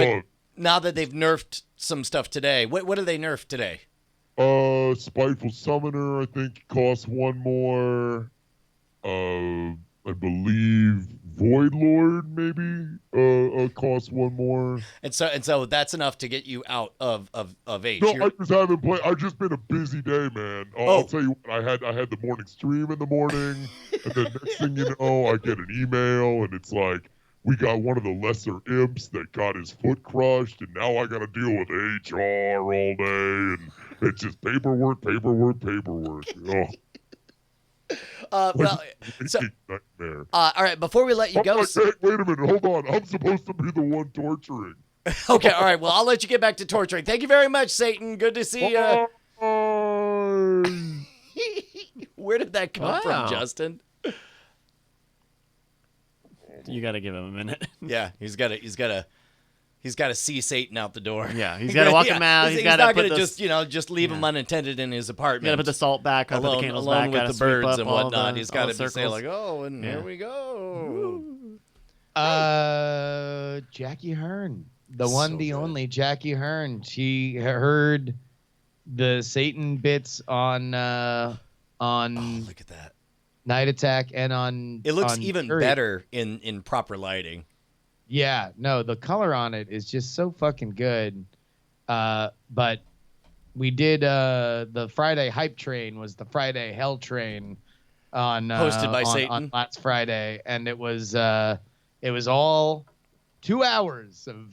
now that they've nerfed some stuff today, what do they nerf today? Spiteful Summoner, I think, costs 1 more. I believe Void Lord, maybe, cost one more. And so that's enough to get you out of H. No, I just haven't played. I've just been a busy day, man. I'll tell you what, I had the morning stream in the morning, and then next thing you know, I get an email, and it's like, we got one of the lesser imps that got his foot crushed, and now I got to deal with HR all day, and it's just paperwork. Oh. Well, so, all right, before we let you go. Wait a minute, hold on. I'm supposed to be the one torturing. Okay, all right, well, I'll let you get back to torturing. Thank you very much, Satan. Good to see you. Where did that come from, Justin? You got to give him a minute. Yeah, he's got to see Satan out the door. Yeah, he's got to walk him out. He's not going to just leave him unattended in his apartment. You got to put the salt back, alone, put the candles alone back, with the birds and whatnot. He's got to say like, oh, and here we go. Jackie Hearn, the one, the only Jackie Hearn. She heard the Satan bits on look at that. Night Attack and on. It looks on even Curry. better in proper lighting. Yeah, no, the color on it is just so fucking good. But we did the Friday hype train was the Friday hell train on hosted by Satan on last Friday, and it was all 2 hours of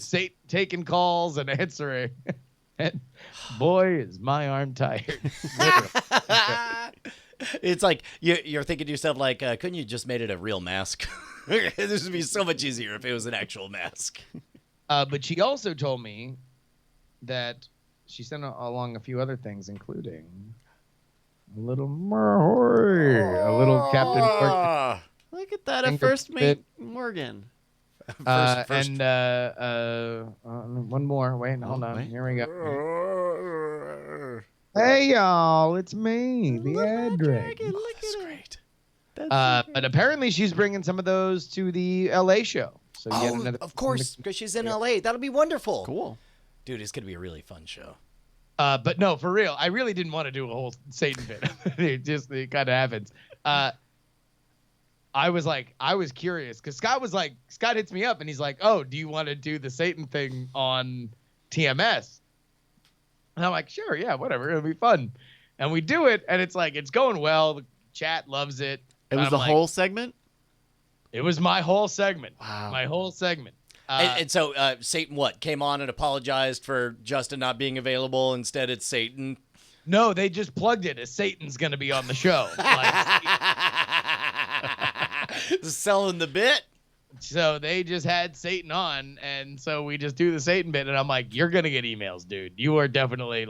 Satan taking calls and answering. And boy, is my arm tired. It's like you're thinking to yourself, like, couldn't you just made it a real mask? This would be so much easier if it was an actual mask. But she also told me that she sent along a few other things, including a little Captain Morgan. Look at that, a first mate Morgan. First. And one more. Wait, hold on. Here we go. Hey, y'all, it's me, the Ad Dragon. That's great. But apparently she's bringing some of those to the LA show. So of course, because she's in LA. That'll be wonderful. Cool. Dude, it's going to be a really fun show. But no, for real, I really didn't want to do a whole Satan bit. it kind of happens. I was curious because Scott hits me up and he's like, oh, do you want to do the Satan thing on TMS? And I'm like, sure, yeah, whatever. It'll be fun. And we do it, and it's going well. The chat loves it. It was the whole segment? It was my whole segment. Wow. My whole segment. And so Satan came on and apologized for Justin not being available. Instead, it's Satan. No, they just plugged it as Satan's going to be on the show. Selling the bit. So they just had Satan on, and so we just do the Satan bit, and I'm like, you're going to get emails, dude. You are definitely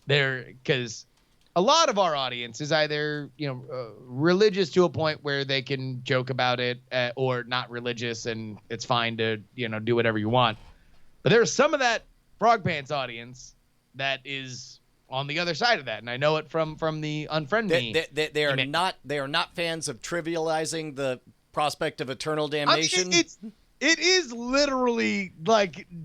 there, because a lot of our audience is either, religious to a point where they can joke about it or not religious, and it's fine to, do whatever you want. But there's some of that Frog Pants audience that is on the other side of that, and I know it from the Unfriend Me. They are not fans of trivializing the prospect of eternal damnation. It is literally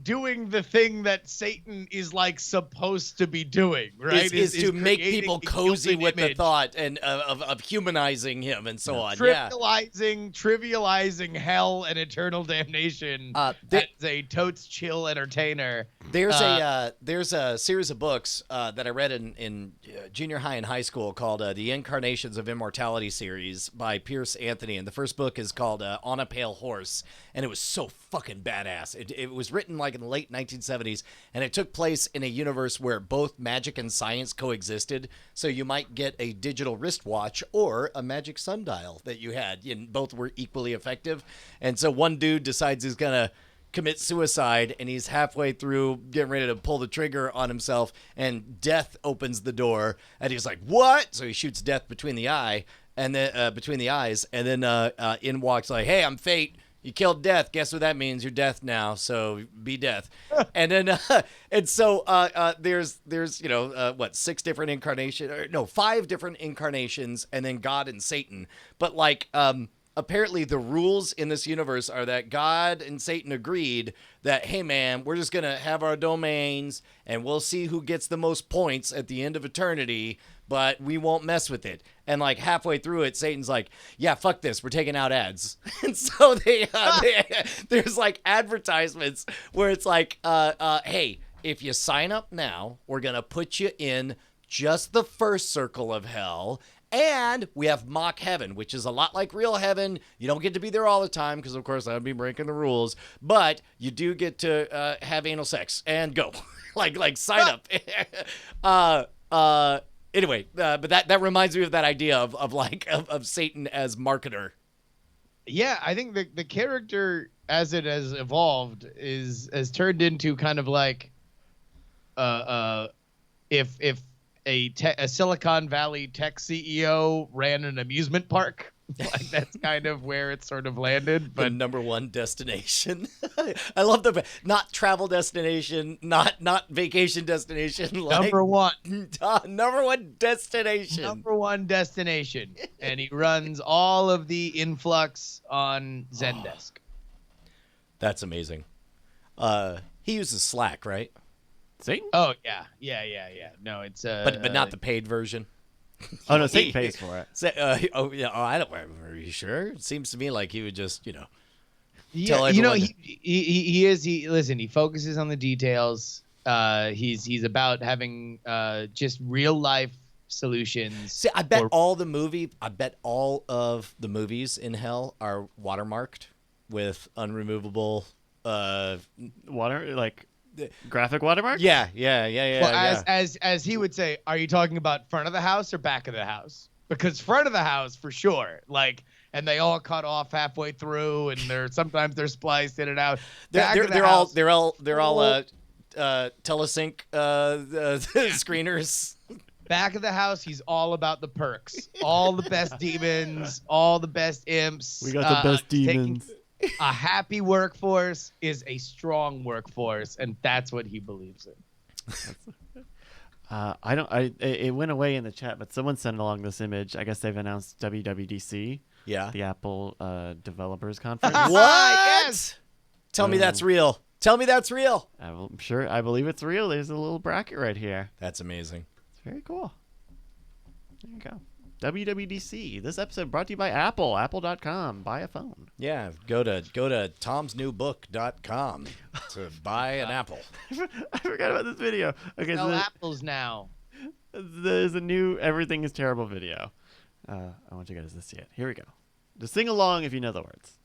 doing the thing that Satan is supposed to be doing, right? Is to make people cozy with the thought and of humanizing him and so on. Trivializing hell and eternal damnation as a totes chill entertainer. There's a series of books that I read in junior high and high school called The Incarnations of Immortality series by Pierce Anthony, and the first book is called On a Pale Horse, and it was so fucking badass. It was written in the late 1970s, and it took place in a universe where both magic and science coexisted. So you might get a digital wristwatch or a magic sundial that you had, and both were equally effective. And so one dude decides he's gonna commit suicide, and he's halfway through getting ready to pull the trigger on himself, and death opens the door, and he's like, "What?" So he shoots death between the eyes, and then in walks hey, I'm fate. You killed death. Guess what that means? You're death now. So be death. And then, there's 6 different incarnations? No, 5 different incarnations, and then God and Satan. But apparently the rules in this universe are that God and Satan agreed that, hey, man, we're just going to have our domains and we'll see who gets the most points at the end of eternity, but we won't mess with it. And like halfway through it, Satan's like, yeah, fuck this. We're taking out ads. And so there's like advertisements where it's like, hey, if you sign up now, we're going to put you in just the first circle of hell. And we have mock heaven, which is a lot like real heaven. You don't get to be there all the time because, of course, that would be breaking the rules. But you do get to have anal sex and go. like sign up. Anyway, but that reminds me of that idea of Satan as marketer. Yeah, I think the character as it has evolved has turned into kind of like if a Silicon Valley tech CEO ran an amusement park. Like that's kind of where it sort of landed. But the number one destination. I love not travel destination, not vacation destination. Like, number one destination. Number one destination. And he runs all of the influx on Zendesk. That's amazing. He uses Slack, right? Satan? Oh yeah. No, it's but not the paid version. Oh no, Satan pays for it. I don't. Are you sure? It seems to me like he would just, tell everyone. everyone. He focuses on the details. He's about having just real life solutions. See, I bet all of the movies in hell are watermarked with unremovable water, like graphic watermark. Yeah. Well, as he would say, are you talking about front of the house or back of the house? Because front of the house for sure, and they all cut off halfway through, and sometimes they're spliced in and out. They're all telesync screeners. Back of the house, he's all about the perks, all the best demons, all the best imps. We got the best demons. A happy workforce is a strong workforce, and that's what he believes in. It went away in the chat, but someone sent along this image. I guess they've announced WWDC. Yeah. The Apple Developers Conference. What? Yes. Tell me that's real. Tell me that's real. I'm sure. I believe it's real. There's a little bracket right here. That's amazing. It's very cool. There you go. WWDC. This episode brought to you by Apple. Apple.com. Buy a phone. Yeah, go to tomsnewbook.com to buy an apple. I forgot about this video. Okay, Sell apples now. There's a new Everything is Terrible video. I want you guys to see it. Here we go. Just sing along if you know the words.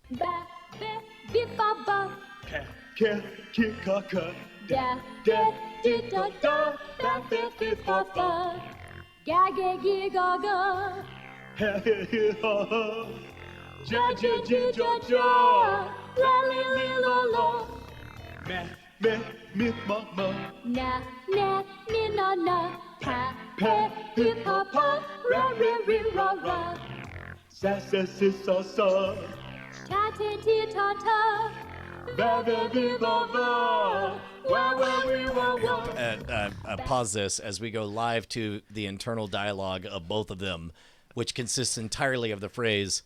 Pause this as we go live to the internal dialogue of both of them, which consists entirely of the phrase,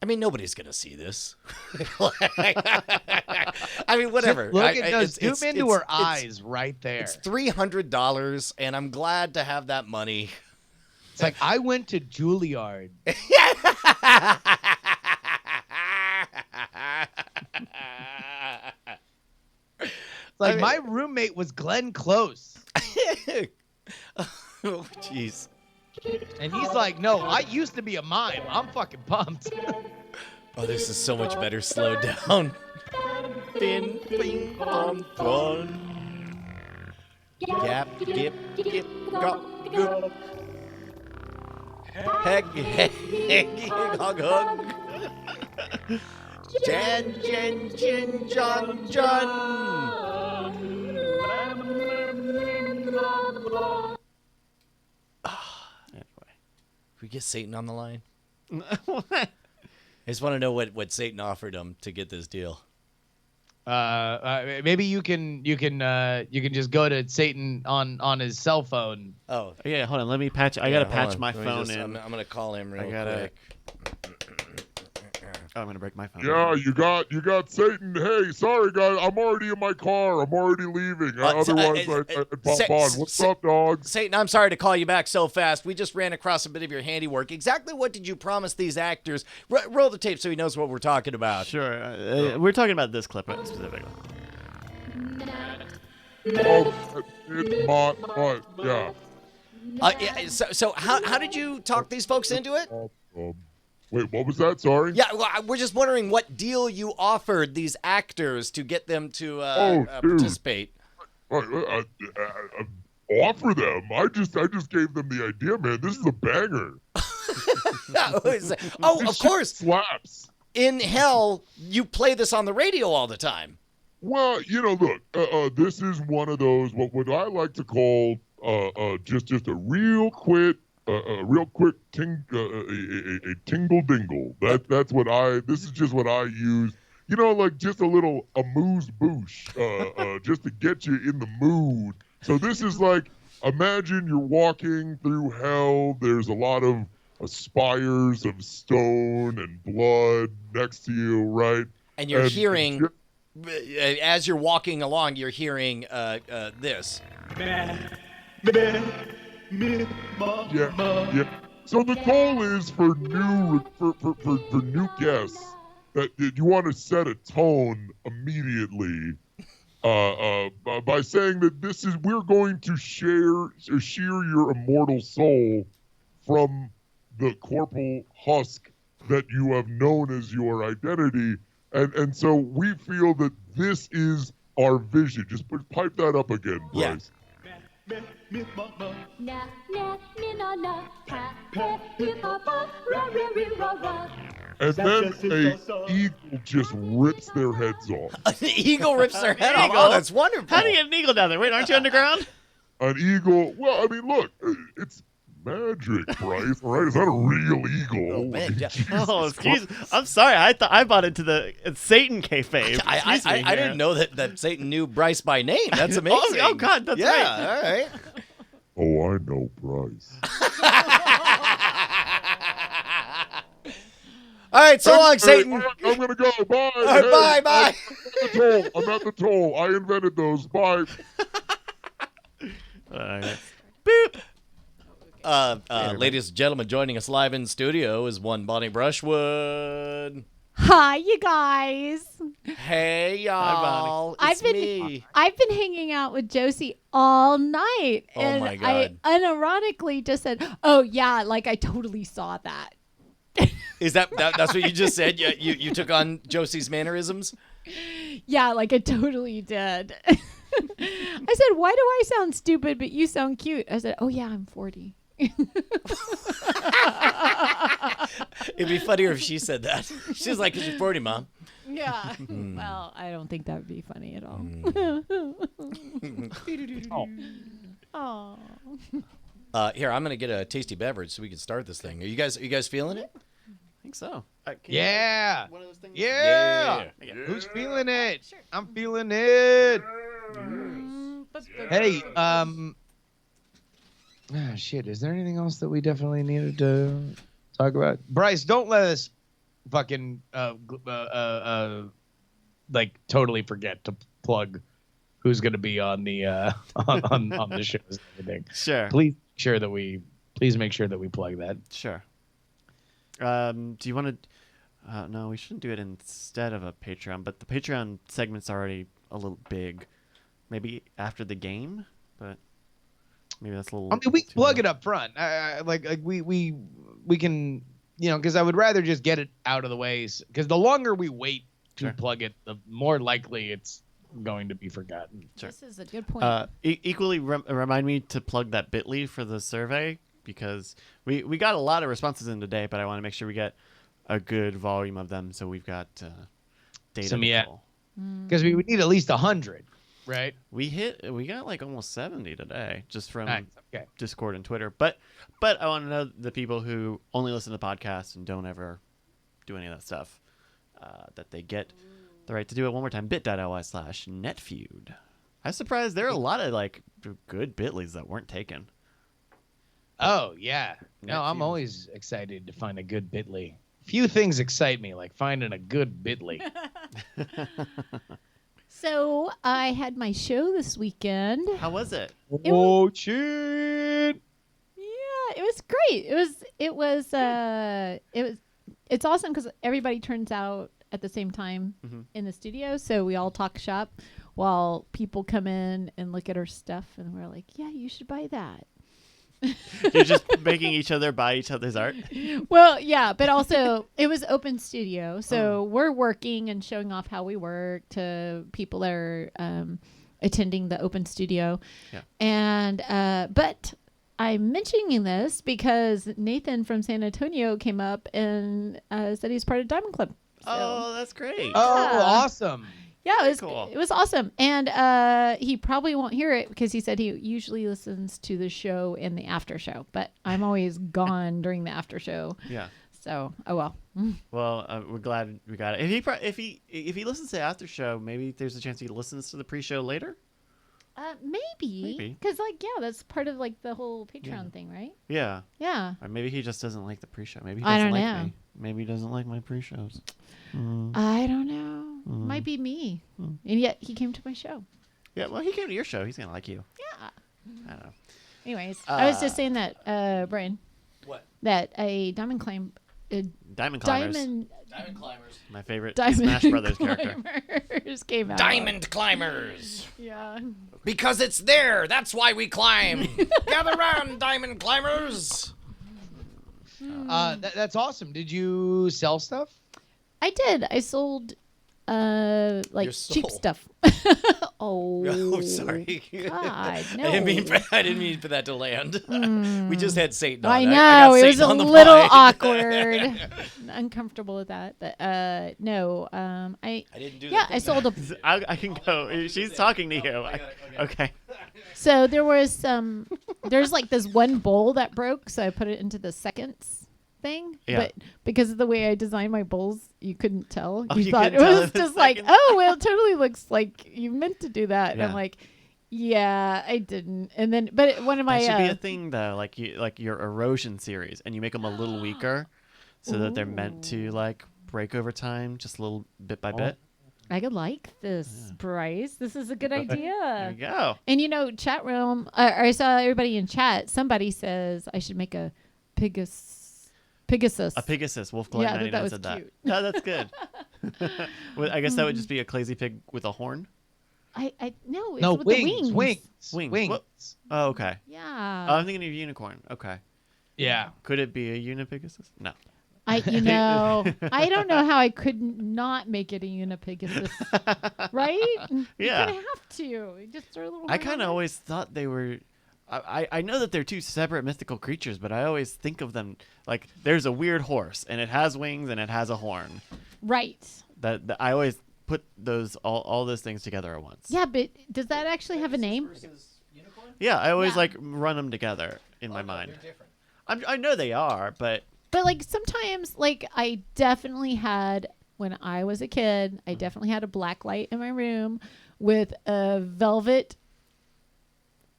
I mean, nobody's going to see this. I mean, whatever. Look at those. Zoom into her eyes right there. It's $300, and I'm glad to have that money. It's like, I went to Juilliard. Like, my roommate was Glenn Close. Oh, jeez. And he's like, no, I used to be a mime. I'm fucking pumped. Oh, this is so much better slowed down. Fin, bing, bong, fun. Gap, gip, gip, gop, goop. Heck, heck, hug, hug. Jan, jen, jin, john, john. Can we get Satan on the line? What? I just want to know what Satan offered him to get this deal. Maybe you can just go to Satan on his cell phone. Oh yeah, hold on. Let me patch. I gotta patch my phone in. I'm gonna call him real quick. Oh, I'm gonna break my phone. Yeah, you got Satan. Hey, sorry guys, I'm already in my car. I'm already leaving. Otherwise, I'd pop on. What's up, dogs? Satan, I'm sorry to call you back so fast. We just ran across a bit of your handiwork. Exactly what did you promise these actors? Roll the tape so he knows what we're talking about. Sure. We're talking about this clip specifically. Oh, it's my butt. Yeah. So how did you talk these folks into it? Wait, what was that? Sorry? Yeah, well, we're just wondering what deal you offered these actors to get them to participate. Offer them? I just gave them the idea, man. This is a banger. Of course. Slaps. In hell, you play this on the radio all the time. Well, look, this is one of those what I like to call just a real quick tingle dingle. That's what this is just what I use. Like just a little amuse bouche, just to get you in the mood. So this is like, imagine you're walking through hell. There's a lot of spires of stone and blood next to you, right? And you're hearing, as you're walking along, you're hearing this. Yeah. So the goal is for new guests that you want to set a tone immediately by saying that we're going to shear your immortal soul from the corporal husk that you have known as your identity, and so we feel that this is our vision. Just pipe that up again, Bryce. And then an eagle just rips their heads off. An eagle rips their head off? Oh, that's wonderful. How do you get an eagle down there? Wait, aren't you underground? An eagle, well, I mean, look, it's magic, Bryce, all right? It's not a real eagle. Oh, man. Oh, excuse me. I'm sorry. I bought into the Satan kayfabe. I didn't know that Satan knew Bryce by name. That's amazing. Oh, God, that's right. Yeah, all right. Oh, I know Bryce. All right, so long, Satan. All right, I'm going to go. Bye. All right, bye. I'm at the toll. I invented those. Bye. Boop. Ladies and gentlemen, joining us live in studio is one Bonnie Brushwood. Hi, you guys. Hey, y'all. It's me. I've been hanging out with Josie all night. Oh, and my God. I unironically just said, oh, yeah, like I totally saw that. Is that's what you just said? You took on Josie's mannerisms? Yeah, like I totally did. I said, why do I sound stupid, but you sound cute? I said, oh, yeah, I'm 40. It'd be funnier if she said that. She's like, 'cause you're 40, Mom. Yeah. Well, I don't think that would be funny at all. Oh. Here, I'm gonna get a tasty beverage so we can start this thing. Are you guys feeling it? I think so. Yeah. One of those things? Yeah. Who's feeling it? Sure. I'm feeling it. Hey, shit. Is there anything else that we definitely needed to talk about? Bryce, don't let us fucking like totally forget to plug who's gonna be on the on the shows and everything. Sure. Please make sure that we plug that. Sure. Do you want to? No, we shouldn't do it instead of a Patreon. But the Patreon segment's already a little big. Maybe after the game, but maybe that's a little. I mean, we can plug it up front. Like we can, because I would rather just get it out of the way. Because the longer we wait to plug it, the more likely it's going to be forgotten. Sure. This is a good point. Equally, remind me to plug that Bitly for the survey, because we got a lot of responses in today, but I want to make sure we get a good volume of them, so we've got data. Because we would need at least 100, right? We got like almost 70 today, just from Okay. Discord and Twitter. But I want to know the people who only listen to podcasts and don't ever do any of that stuff, that they get the right to do it one more time. bit.ly/netfeud. I was surprised there are a lot of like good Bitlys that weren't taken. Oh yeah. No, I'm always excited to find a good Bitly few things excite me, like finding a good Bitly. So I had my show this weekend. How was it? Oh, shit. Yeah, it was great. It's awesome because everybody turns out at the same time in the studio. So we all talk shop while people come in and look at our stuff, and we're like, yeah, you should buy that. You're just making each other buy each other's art? Well, yeah, but also it was open studio. So we're working and showing off how we work to people that are attending the open studio. Yeah. And, but I'm mentioning this because Nathan from San Antonio came up and said he's part of Diamond Club. So, Oh, that's great. Oh, awesome. yeah, it was cool. It was awesome. And he probably won't hear it because he said he usually listens to the show and the after show, but I'm always gone during the after show. Yeah. So, oh well. Well, we're glad we got it. If he listens to the after show, maybe there's a chance he listens to the pre-show later. Maybe. Because, like, yeah, that's part of, like, the whole Patreon thing, right? Yeah. Yeah. Or maybe he just doesn't like the pre-show. Maybe he I doesn't don't like know. me. Maybe he doesn't like my pre-shows. I don't know. Might be me. And yet he came to my show. Yeah, well, he came to your show. He's going to like you. Yeah. I don't know. Anyways, I was just saying that, Brian. What? That a Diamond Climb... Diamond Climbers. Diamond Climbers. My favorite Diamond Smash Brothers character. Climbers came out. Diamond Climbers. Yeah. Because it's there. That's why we climb. Gather round, Diamond Climbers. That's awesome. Did you sell stuff? I did. I sold, like, Your cheap soul. stuff. Oh, sorry. God, no. I didn't mean for that to land. We just had Satan on. I got know. It was Satan a on the little mic. awkward. Uncomfortable with that. But no. I didn't do yeah, that I sold a I can go. She's talking to you. Okay. So there was there's like this one bowl that broke, so I put it into the seconds thing. Yeah. But because of the way I designed my bowls, you couldn't tell. Oh, you you thought it couldn't tell was in the just like, seconds? oh, well, it totally looks like you meant to do that. And Yeah. I'm like, yeah, I didn't. And then, but one of my That should be a thing though, like your erosion series, and you make them a little weaker, so that they're meant to like break over time, just a little bit by bit. I could like this, Bryce. This is a good idea. There you go. And you know, chat room. I saw everybody in chat. Somebody says I should make a Pegasus. A Pegasus. Wolf Yeah, Glenn I thought 99 that said was that. cute. No, that's good. Well, I guess that would just be a crazy pig with a horn. I no, it's No, with wings. the Wings. Wings. Oh, okay. Yeah. Oh, I'm thinking of unicorn. Okay. Yeah. Could it be a unipegasus? No. I I don't know how I could not make it a unipegasus. Right? Yeah. You kind of have to. You just throw a little. I horn kind on of it. always thought they were. I know that they're two separate mythical creatures, but I always think of them like there's a weird horse and it has wings and it has a horn. Right. That I always put those all those things together at once. Yeah, but does that actually have a name? Yeah, I always Yeah. like run them together in my mind. I know they are, but But like sometimes, like I definitely had when I was a kid, I definitely had a black light in my room with a velvet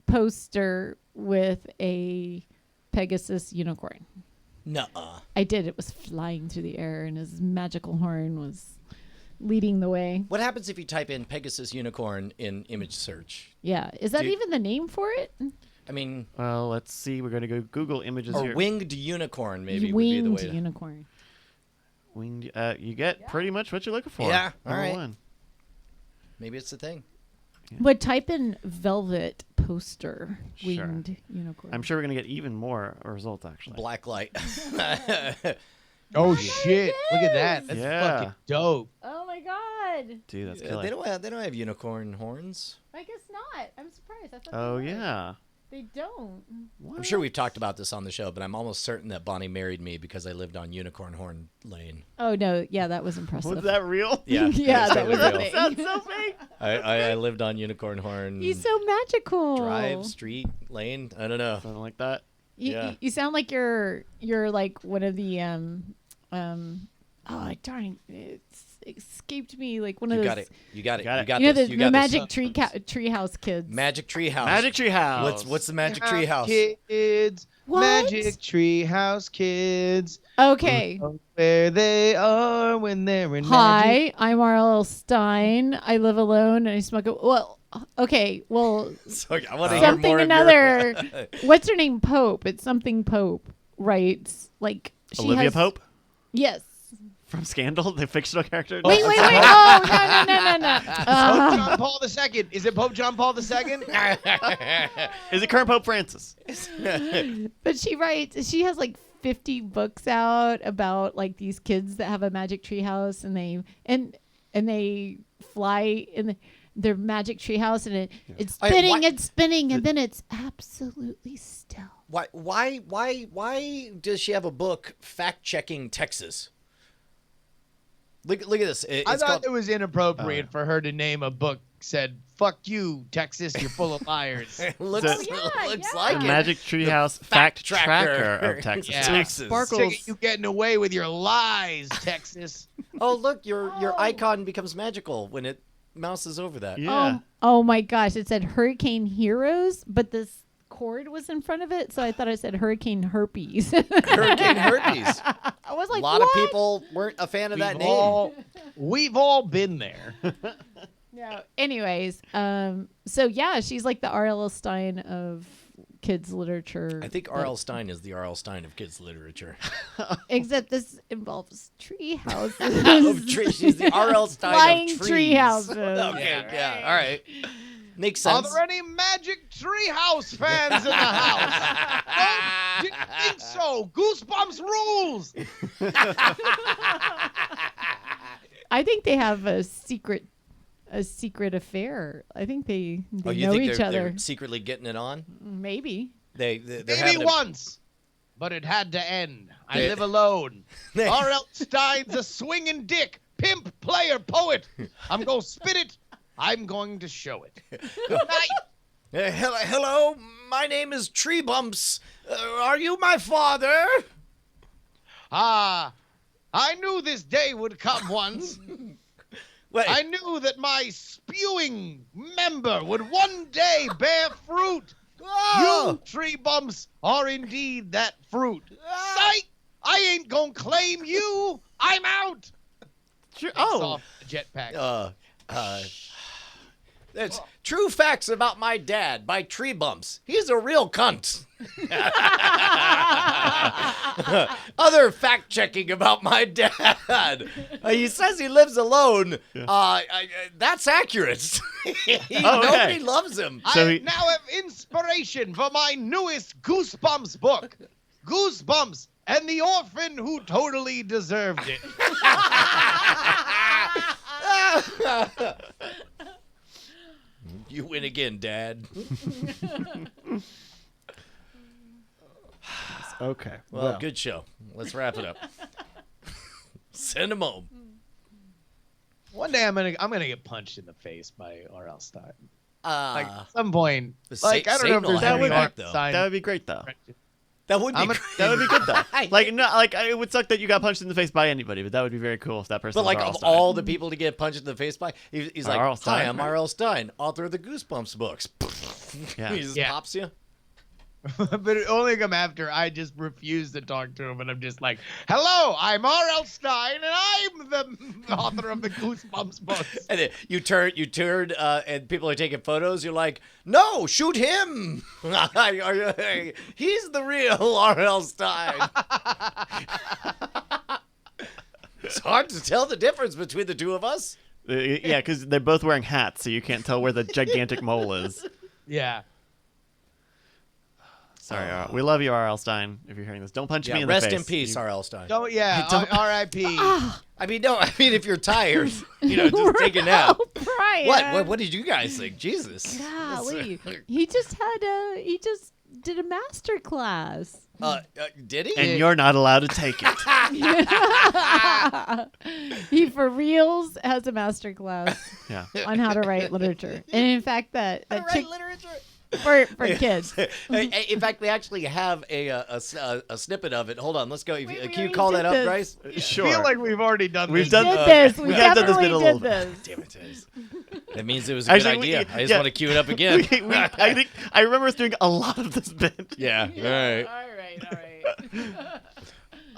poster with a Pegasus unicorn. Nuh-uh. I did. It was flying through the air, and his magical horn was leading the way. What happens if you type in Pegasus unicorn in image search? Yeah, is that Do you- even the name for it? I mean, well, let's see. We're gonna go Google images or here. winged unicorn maybe would be the Winged way to... unicorn. Winged. You get pretty much what you're looking for. Yeah, all Number right. one. Maybe it's the thing. Would type in velvet poster Sure. winged unicorn. I'm sure we're gonna get even more results actually. Black light. Oh shit! Look at that. That's Yeah. fucking dope. Oh my god! Dude, that's they killer. don't have unicorn horns. I guess not. I'm surprised. I thought Oh they would. yeah. They don't. I'm sure we've talked about this on the show, but I'm almost certain that Bonnie married me because I lived on Unicorn Horn Lane. Oh no! Yeah, that was impressive. Was that real? Yeah, Yeah, that's that was totally a real. thing. Sounds so fake. I lived on Unicorn Horn He's so magical. Drive, Street, Lane. I don't know. Something like that. Yeah. You sound like you're like one of the oh darn it's escaped me like one of You those got it. You got it. got it. You got you know this. the, You the got magic this. treehouse kids. Magic Tree House. Magic Tree House. What's the Magic Tree House? Kids, What? Magic Tree House kids. Okay. Where they are when they're in magic. Hi, I'm R.L. Stein. I live alone and I smoke it. Well, okay. Well, Sorry, I want to hear something more another. of your... What's her name? Pope. It's something Pope, right? Like she Olivia has, Pope Yes. from Scandal, the fictional character. Wait. Oh, no. Pope John Paul II. Is it Pope John Paul II? Is it current Pope Francis? But she has like 50 books out about like these kids that have a magic tree house and they fly in their magic tree house and it's spinning and then it's absolutely still. Why does she have a book fact-checking Texas? Look at this. I thought it was inappropriate for her to name a book said, "Fuck you, Texas, you're full of liars." looks yeah. like The it. Magic Treehouse Fact Tracker of Texas. Yeah. Texas. Sparkles. Sick of you getting away with your lies, Texas. Oh, look, your icon becomes magical when it mouses over that. Yeah. Oh my gosh, it said Hurricane Heroes, but this cord was in front of it, so I thought it said Hurricane Herpes. Hurricane herpes. I was like, A lot what? of people weren't a fan of that name. We've all been there. No. Anyways, so yeah, she's like the R.L. Stein of kids literature. I think R.L. Stein is the R.L. Stein of kids literature. Except this involves tree houses. She's the R.L. Stein Flying of trees. tree houses. Okay, yeah, all right. Makes sense. Are there any Magic Treehouse fans in the house? No, didn't think so. Goosebumps rules. I think they have a secret affair. I think they Oh, you know think each other. they're secretly getting it on? Maybe. They're Maybe having once, but it had to end. I They- live alone. They- R.L. Stein's a swinging dick, pimp, player, poet. I'm going to spit it. I'm going to show it. Good night. Hello, my name is Tree Bumps. Are you my father? I knew this day would come once. Wait, I knew that my spewing member would one day bear fruit. Oh! You tree bumps are indeed that fruit. Psych! I ain't gonna claim you. I'm out. Sure. Takes Oh, off the jetpack. That's true facts about my dad by Tree Bumps. He's a real cunt. Other fact checking about my dad. He says he lives alone. That's accurate. Nobody loves him. I now have inspiration for my newest Goosebumps book. Goosebumps and the orphan who totally deserved it. You win again, Dad. okay. Well, good show. Let's wrap it up. Send him home. One day I'm gonna get punched in the face by R.L. Stein. Like at some point, The like I don't know Satan if will there's have any you back, R.L. though. Stein. That would be great, though. That would be I'm great. That would be good, though. Like, no, like it would suck that you got punched in the face by anybody, but that would be very cool if that person. But was like R.L. of Stein. all the people to get punched in the face by, he's like, R.L. Stein, "Hi, I'm right? R.L. Stein, author of the Goosebumps books." Yeah. He just Yeah. pops you. But it only come after I just refuse to talk to him, and I'm just like, "Hello, I'm R.L. Stein, and I'm the author of the Goosebumps books." And then you turn, and people are taking photos. You're like, "No, shoot him! He's the real R.L. Stein." It's hard to tell the difference between the two of us. Yeah, because they're both wearing hats, so you can't tell where the gigantic mole is. Yeah. Sorry, we love you, R.L. Stein. If you're hearing this, don't punch me in the face. Rest in peace, R.L. Stein. Don't. Yeah. R.I.P. I mean, no. I mean, if you're tired, just take a nap. Brian. What did you guys think? Jesus. Golly. He just did a master class. Did he? And you're not allowed to take it. He for reals has a master class Yeah. on how to write literature. And in fact that chick literature. for kids. In fact, we actually have a snippet of it. Hold on, let's go. we Can you already call did that up, this. Bryce? Sure. I feel like we've already done We've this. done- Did Okay. this. We We have done this definitely bit a did little this. Damn it, Tiz. That means it was a good Actually, idea. I just yeah. want to cue it up again. I think I remember us doing a lot of this bit. Yeah. All right. All right. right.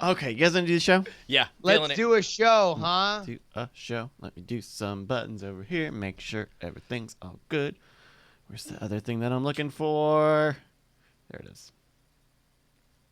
Okay, you guys want to do the show? Yeah. Let's do a show, huh? Do a show. Let me do some buttons over here. Make sure everything's all good. Where's the other thing that I'm looking for? There it is.